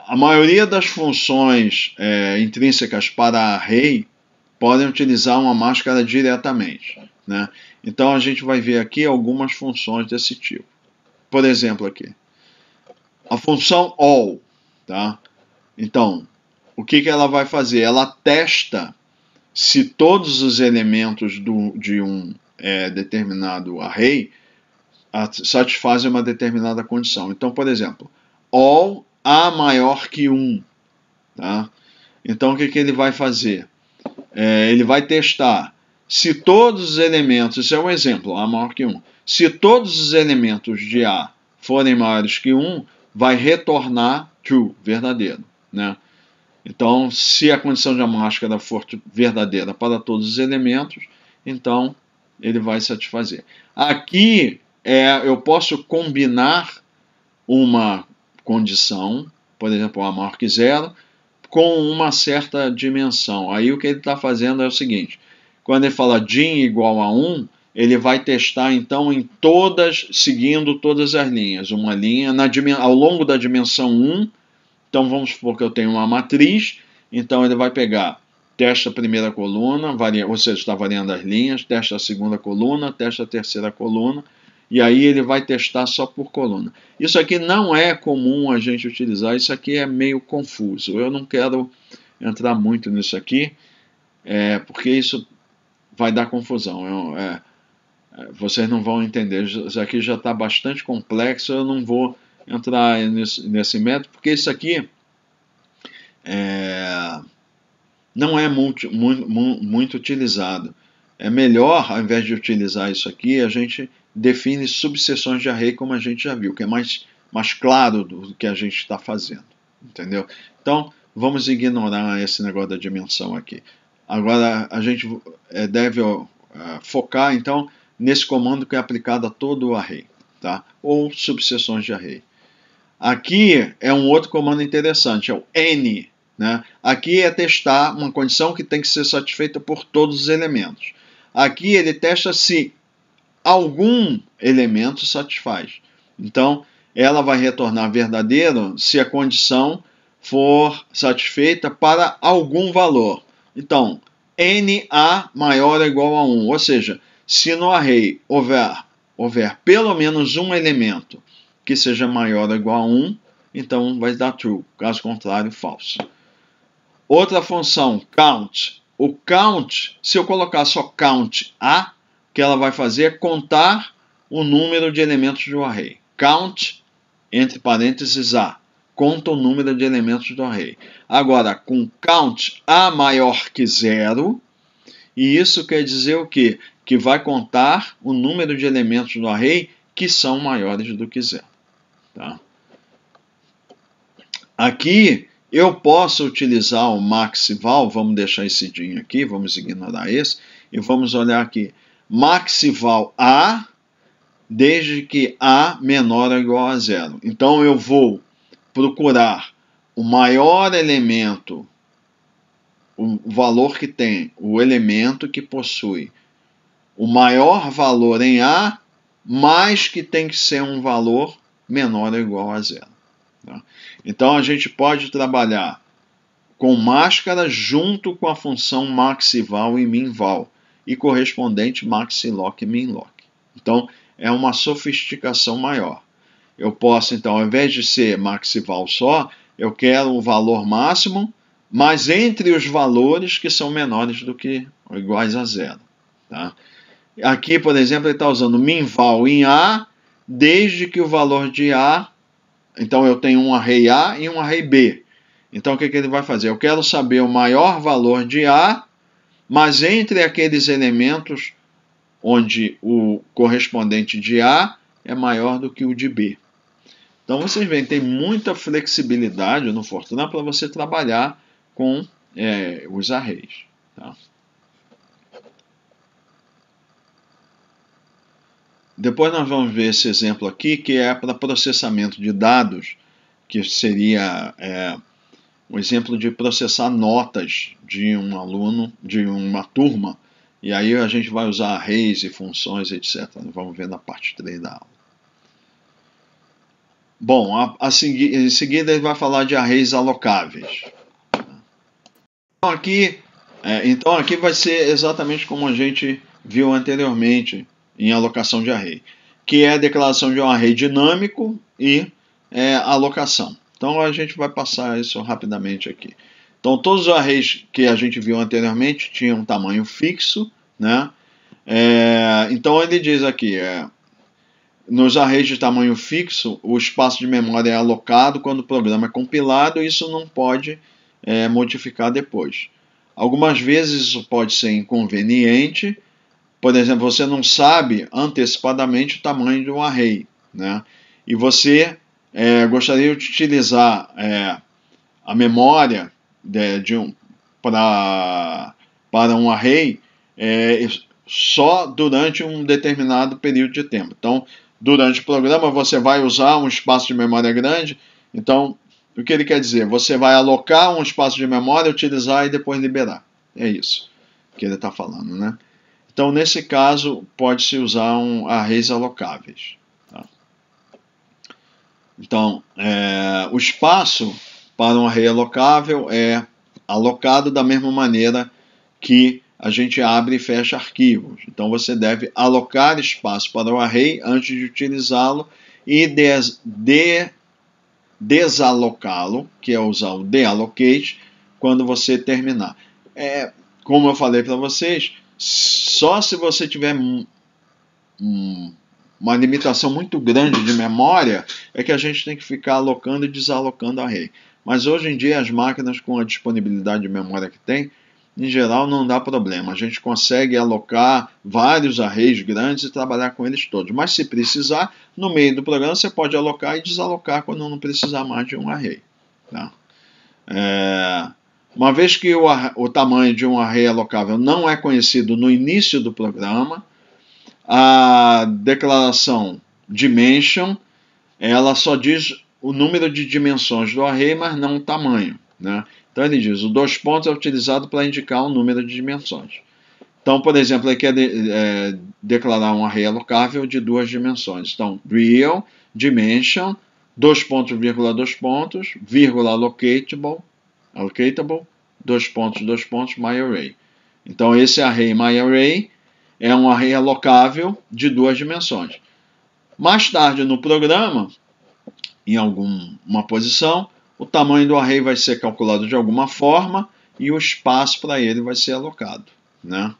A maioria das funções intrínsecas para array podem utilizar uma máscara diretamente, né? Então, a gente vai ver aqui algumas funções desse tipo. Por exemplo, aqui, a função all, tá? Então, o que ela vai fazer? Ela testa se todos os elementos de um determinado array satisfazem uma determinada condição. Então, por exemplo, all A maior que 1. Tá? Então, o que ele vai fazer? Ele vai testar se todos os elementos, isso é um exemplo, A maior que 1. Se todos os elementos de A forem maiores que 1, vai retornar true, verdadeiro, né? Então, se a condição de máscara for verdadeira para todos os elementos, então ele vai satisfazer. Aqui eu posso combinar uma condição, por exemplo, A maior que zero, com uma certa dimensão. Aí o que ele está fazendo é o seguinte, quando ele fala din igual a 1, ele vai testar então em todas, seguindo todas as linhas. Uma linha ao longo da dimensão 1, então vamos supor que eu tenho uma matriz, então ele vai pegar, testa a primeira coluna, ou seja, está variando as linhas, testa a segunda coluna, testa a terceira coluna, e aí ele vai testar só por coluna. Isso aqui não é comum a gente utilizar, isso aqui é meio confuso. Eu não quero entrar muito nisso aqui, porque isso vai dar confusão. Vocês não vão entender, isso aqui já está bastante complexo, eu não vou entrar nesse método, porque isso aqui não é muito utilizado. É melhor, ao invés de utilizar isso aqui, a gente define subseções de array, como a gente já viu, que é mais claro do que a gente está fazendo, entendeu? Então, vamos ignorar esse negócio da dimensão aqui. Agora, a gente deve focar, então, nesse comando que é aplicado a todo o array, tá? Ou subseções de array. Aqui é um outro comando interessante, é o n, né? Aqui é testar uma condição que tem que ser satisfeita por todos os elementos. Aqui ele testa se algum elemento satisfaz. Então, ela vai retornar verdadeiro se a condição for satisfeita para algum valor. Então, NA maior ou igual a 1, ou seja, se no array houver pelo menos um elemento que seja maior ou igual a 1, então vai dar true, caso contrário, falso. Outra função, count. O count, se eu colocar só count A, o que ela vai fazer é contar o número de elementos do array. Count, entre parênteses A, conta o número de elementos do array. Agora, com count A maior que 0, e isso quer dizer o quê? Que vai contar o número de elementos do array que são maiores do que 0. Tá? Aqui eu posso utilizar o maxival, vamos deixar esse din aqui, vamos ignorar esse, e vamos olhar aqui. Maxival A, desde que A menor ou igual a 0. Então eu vou procurar o maior elemento, o valor que tem, o elemento que possui o maior valor em A, mas que tem que ser um valor menor ou igual a 0. Tá? Então a gente pode trabalhar com máscara junto com a função maxival e minval e correspondente maxiloc e minloc. Então é uma sofisticação maior. Eu posso, então, ao invés de ser maxival só, eu quero o valor máximo, mas entre os valores que são menores do que ou iguais a 0. Tá? Aqui, por exemplo, ele está usando minval em A, desde que o valor de A, então eu tenho um array A e um array B. Então o que ele vai fazer? Eu quero saber o maior valor de A, mas entre aqueles elementos onde o correspondente de A é maior do que o de B. Então vocês veem, tem muita flexibilidade no Fortran para você trabalhar com os arrays. Tá? Depois nós vamos ver esse exemplo aqui, que é para processamento de dados, que seria um exemplo de processar notas de um aluno, de uma turma, e aí a gente vai usar arrays e funções, etc. Vamos ver na parte 3 da aula. Bom, em seguida ele vai falar de arrays alocáveis. Então aqui vai ser exatamente como a gente viu anteriormente em alocação de array, que é a declaração de um array dinâmico e alocação. Então a gente vai passar isso rapidamente aqui. Então todos os arrays que a gente viu anteriormente tinham um tamanho fixo, né? Então ele diz aqui, nos arrays de tamanho fixo, o espaço de memória é alocado quando o programa é compilado, e isso não pode modificar depois. Algumas vezes isso pode ser inconveniente. Por exemplo, você não sabe antecipadamente o tamanho de um array, né? E você gostaria de utilizar a memória para um array só durante um determinado período de tempo. Então, durante o programa, você vai usar um espaço de memória grande. Então, o que ele quer dizer? Você vai alocar um espaço de memória, utilizar e depois liberar. É isso que ele está falando, né? Então, nesse caso, pode-se usar arrays alocáveis. Tá? Então, o espaço para um array alocável é alocado da mesma maneira que a gente abre e fecha arquivos. Então, você deve alocar espaço para o array antes de utilizá-lo e desalocá-lo, que é usar o deallocate, quando você terminar. Como eu falei para vocês, só se você tiver uma limitação muito grande de memória é que a gente tem que ficar alocando e desalocando array. Mas hoje em dia as máquinas, com a disponibilidade de memória que tem, em geral não dá problema. A gente consegue alocar vários arrays grandes e trabalhar com eles todos. Mas se precisar, no meio do programa você pode alocar e desalocar quando não precisar mais de um array. Tá? Uma vez que o tamanho de um array alocável não é conhecido no início do programa, a declaração dimension, ela só diz o número de dimensões do array, mas não o tamanho, né? Então ele diz, o dois pontos é utilizado para indicar o número de dimensões. Então, por exemplo, ele quer declarar um array alocável de 2 dimensões. Então, real, dimension, dois pontos, vírgula, allocatable, dois pontos, myArray. Então, esse array myArray é um array alocável de 2 dimensões. Mais tarde no programa, em alguma posição, o tamanho do array vai ser calculado de alguma forma e o espaço para ele vai ser alocado, né?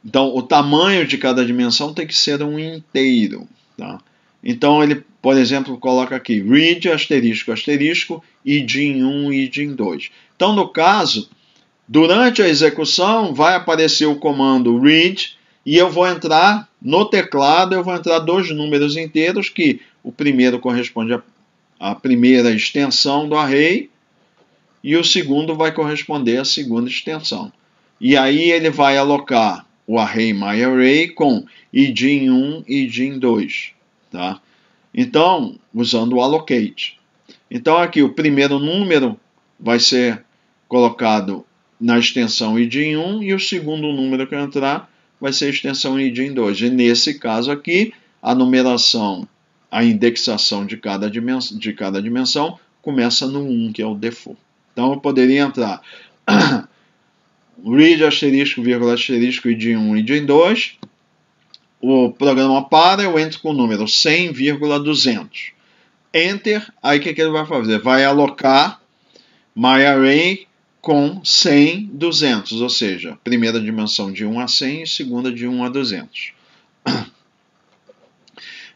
Então, o tamanho de cada dimensão tem que ser um inteiro, tá? Então, ele, por exemplo, coloca aqui read, asterisco, asterisco, idin1, idin2. Então, no caso, durante a execução, vai aparecer o comando read e eu vou entrar no teclado, eu vou entrar 2 números inteiros, que o primeiro corresponde à primeira extensão do array e o segundo vai corresponder à segunda extensão. E aí ele vai alocar o array myArray com idin1 e idin2, tá? Então, usando o allocate. Então aqui o primeiro número vai ser colocado na extensão idin1 e o segundo número que entrar vai ser a extensão IDIN2. E nesse caso aqui, a numeração, a indexação de cada dimensão começa no 1, que é o default. Então eu poderia entrar read asterisco, vírgula asterisco, IDIN1, IDIN2. O programa para, eu entro com o número 100,200. Enter, aí o que ele vai fazer? Vai alocar myArray com 100, 200, ou seja, primeira dimensão de 1 a 100 e segunda de 1 a 200.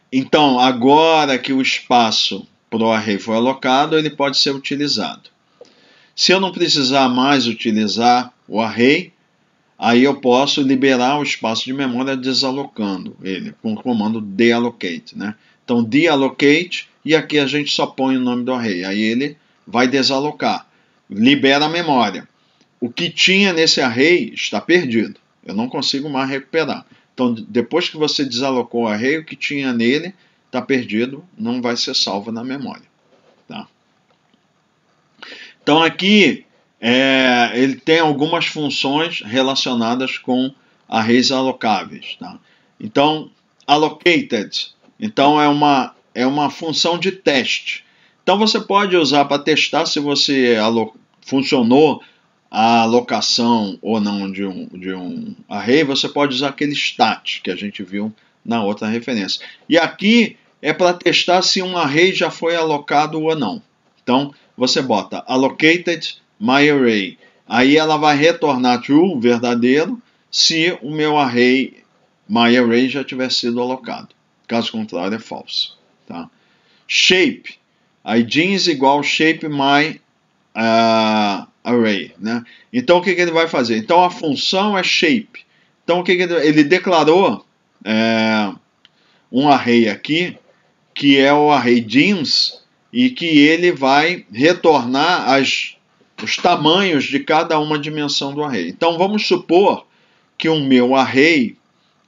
Então, agora que o espaço para o array foi alocado, ele pode ser utilizado. Se eu não precisar mais utilizar o array, aí eu posso liberar o espaço de memória desalocando ele, com o comando deallocate, né? Então, deallocate, e aqui a gente só põe o nome do array. Aí ele vai desalocar, libera a memória. O que tinha nesse array está perdido. Eu não consigo mais recuperar. Então, depois que você desalocou o array, o que tinha nele está perdido, não vai ser salvo na memória. Tá? Então, aqui, ele tem algumas funções relacionadas com arrays alocáveis. Tá? Então, allocated, então é uma função de teste. Então, você pode usar para testar se você funcionou a alocação ou não de um array, você pode usar aquele stat que a gente viu na outra referência. E aqui é para testar se um array já foi alocado ou não. Então, você bota allocated myArray. Aí ela vai retornar true, verdadeiro, se o meu array myArray já tiver sido alocado. Caso contrário, é false. Tá? Shape. IDINs igual shape my array, né? Então o que ele vai fazer? Então a função é shape. Então o que ele declarou um array aqui que é o array DINs e que ele vai retornar os tamanhos de cada uma dimensão do array. Então vamos supor que o meu array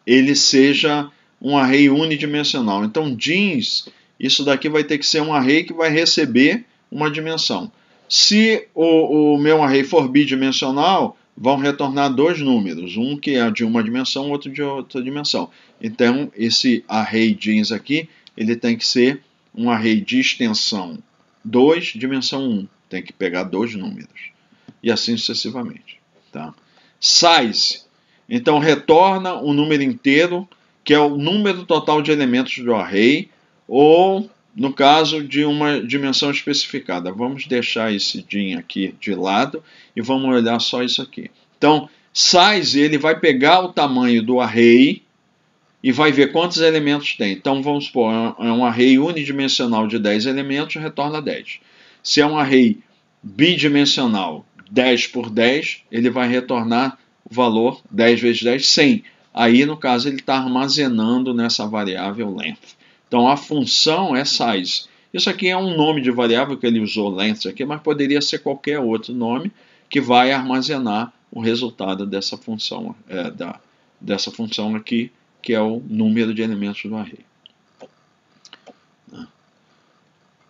ele seja um array unidimensional. Então DINs, isso daqui vai ter que ser um array que vai receber uma dimensão. Se o meu array for bidimensional, vão retornar dois números, um que é de uma dimensão, outro de outra dimensão. Então, esse array DINs aqui, ele tem que ser um array de extensão 2, dimensão 1. Tem que pegar dois números. E assim sucessivamente. Tá? Size. Então, retorna o número inteiro, que é o número total de elementos do array, ou no caso de uma dimensão especificada. Vamos deixar esse DIN aqui de lado e vamos olhar só isso aqui. Então, size, ele vai pegar o tamanho do array e vai ver quantos elementos tem. Então, vamos supor, é um array unidimensional de 10 elementos, retorna 10. Se é um array bidimensional 10 por 10, ele vai retornar o valor 10 vezes 10, 100. Aí, no caso, ele está armazenando nessa variável length. Então, a função é size. Isso aqui é um nome de variável que ele usou, length aqui, mas poderia ser qualquer outro nome que vai armazenar o resultado dessa função, dessa função aqui, que é o número de elementos do array.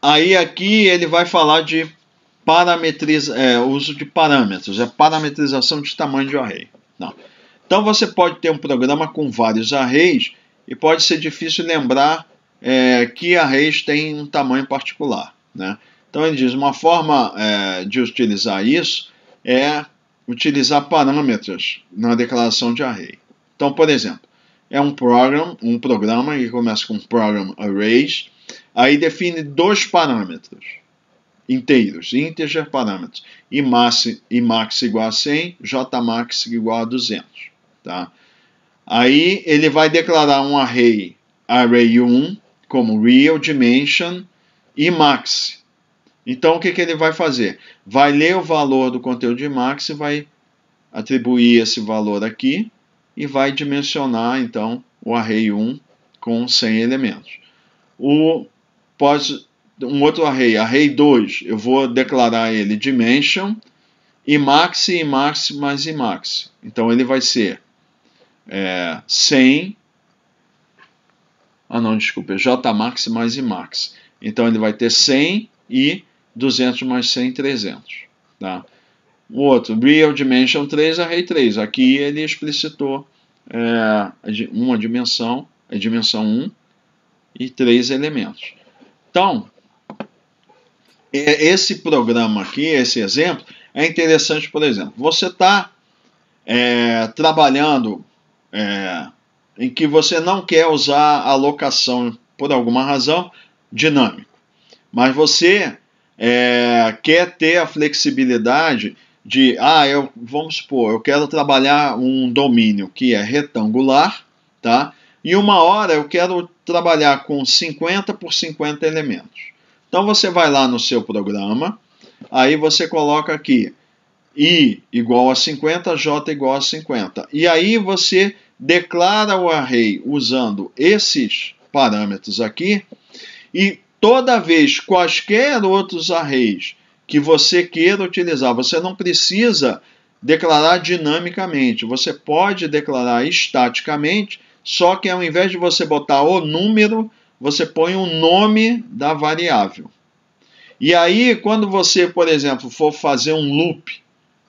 Aí aqui ele vai falar de uso de parâmetros, parametrização de tamanho de array. Não. Então, você pode ter um programa com vários arrays e pode ser difícil lembrar que arrays têm um tamanho particular. Né? Então ele diz, uma forma de utilizar isso é utilizar parâmetros na declaração de array. Então, por exemplo, é um programa que começa com program arrays, aí define dois parâmetros inteiros, integer parâmetros, imax igual a 100, jmax igual a 200. Tá? Aí ele vai declarar um array 1, como real, dimension e max. Então, o que ele vai fazer? Vai ler o valor do conteúdo de max e vai atribuir esse valor aqui e vai dimensionar, então, o array 1 com 100 elementos. Um outro array 2, eu vou declarar ele dimension, imax, imax mais imax. Então, ele vai ser 100... jmax mais imax. Então, ele vai ter 100 e 200 mais 100, 300. Tá? O outro, real dimension 3, array 3. Aqui ele explicitou uma dimensão, é dimensão 1 e 3 elementos. Então, esse programa aqui, esse exemplo, é interessante, por exemplo, você está trabalhando em que você não quer usar a alocação, por alguma razão, dinâmico, mas você quer ter a flexibilidade de, vamos supor, eu quero trabalhar um domínio que é retangular, tá? E uma hora eu quero trabalhar com 50 por 50 elementos. Então você vai lá no seu programa, aí você coloca aqui I igual a 50, J igual a 50. E aí você declara o array usando esses parâmetros aqui, e toda vez quaisquer outros arrays que você queira utilizar, você não precisa declarar dinamicamente, você pode declarar estaticamente, só que ao invés de você botar o número, você põe o nome da variável. E aí, quando você, por exemplo, for fazer um loop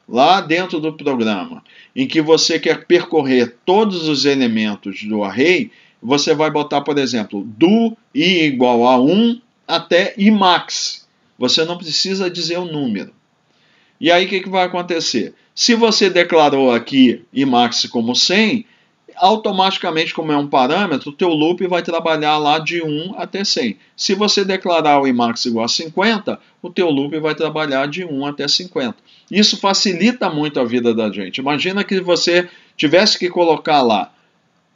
lá dentro do programa, em que você quer percorrer todos os elementos do array, você vai botar, por exemplo, do i igual a 1 até i max. Você não precisa dizer o número. E aí o que vai acontecer? Se você declarou aqui i max como 100, automaticamente, como é um parâmetro, o teu loop vai trabalhar lá de 1 até 100. Se você declarar o i max igual a 50, o teu loop vai trabalhar de 1 até 50. Isso facilita muito a vida da gente. Imagina que você tivesse que colocar lá,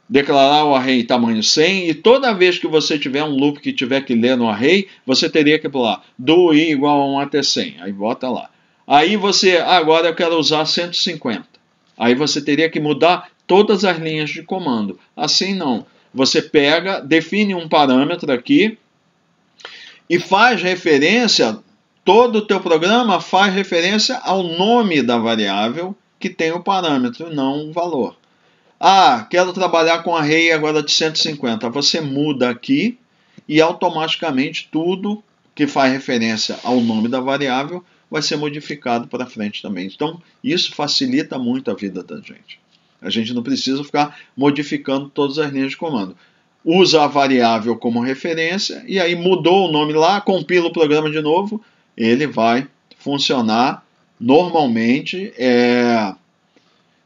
declarar o array tamanho 100, e toda vez que você tiver um loop que tiver que ler no array, você teria que pular do i igual a 1 até 100. Aí bota lá. Aí você, agora eu quero usar 150. Aí você teria que mudar todas as linhas de comando. Assim não. Você pega, define um parâmetro aqui e faz referência, todo o teu programa faz referência ao nome da variável que tem o parâmetro, não o valor. Quero trabalhar com array agora de 150. Você muda aqui e automaticamente tudo que faz referência ao nome da variável vai ser modificado para frente também. Então, isso facilita muito a vida da gente. A gente não precisa ficar modificando todas as linhas de comando. Usa a variável como referência e aí mudou o nome lá, compila o programa de novo, ele vai funcionar normalmente,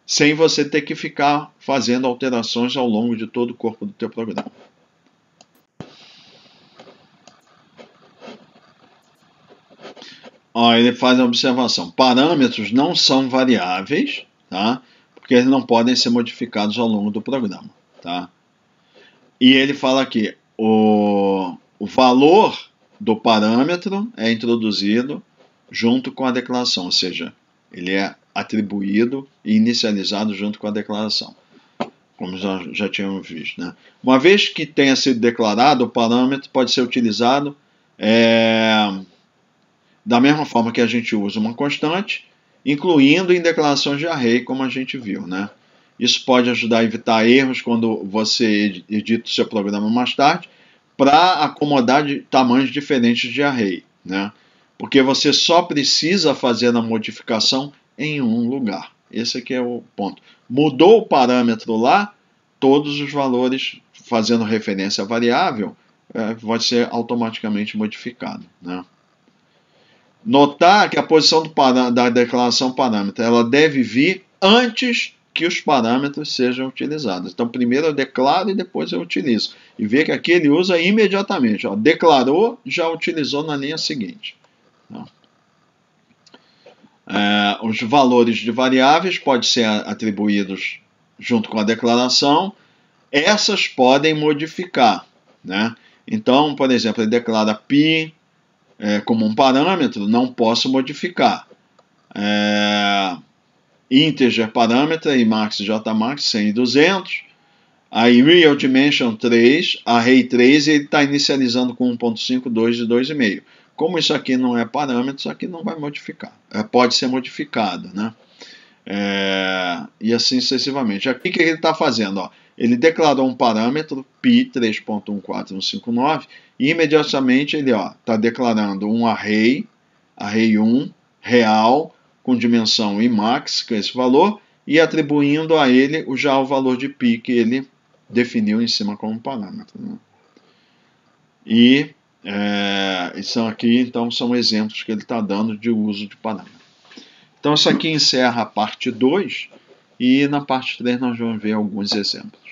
sem você ter que ficar fazendo alterações ao longo de todo o corpo do teu programa. Ele faz a observação. Parâmetros não são variáveis, tá? Porque eles não podem ser modificados ao longo do programa, tá? E ele fala aqui, o valor do parâmetro é introduzido junto com a declaração, ou seja, ele é atribuído e inicializado junto com a declaração, como já tínhamos visto, né? Uma vez que tenha sido declarado, o parâmetro pode ser utilizado da mesma forma que a gente usa uma constante, incluindo em declarações de array, como a gente viu, né? Isso pode ajudar a evitar erros quando você edita o seu programa mais tarde, para acomodar tamanhos diferentes de array, né? Porque você só precisa fazer a modificação em um lugar. Esse aqui é o ponto. Mudou o parâmetro lá, todos os valores fazendo referência à variável vai ser automaticamente modificado, né? Notar que a posição da declaração parâmetro ela deve vir antes que os parâmetros sejam utilizados. Então, primeiro eu declaro e depois eu utilizo. E vê que aqui ele usa imediatamente. Declarou, já utilizou na linha seguinte. Os valores de variáveis podem ser atribuídos junto com a declaração. Essas podem modificar, né? Então, por exemplo, ele declara π como um parâmetro, não posso modificar. Integer parâmetro, Imax, Jmax, 100 e 200. Aí Real Dimension 3, Array 3, e ele está inicializando com 1.5, 2 e 2,5. Como isso aqui não é parâmetro, isso aqui não vai modificar. Pode ser modificado, né? E assim sucessivamente. Aqui o que ele está fazendo? Ele declarou um parâmetro, π 3.14159, e imediatamente ele está declarando um array 1, real, com dimensão Imax, que é esse valor, e atribuindo a ele já o valor de π que ele definiu em cima como parâmetro. Né? E são aqui, então, são exemplos que ele está dando de uso de parâmetro. Então, isso aqui encerra a parte 2, e na parte 3 nós vamos ver alguns exemplos.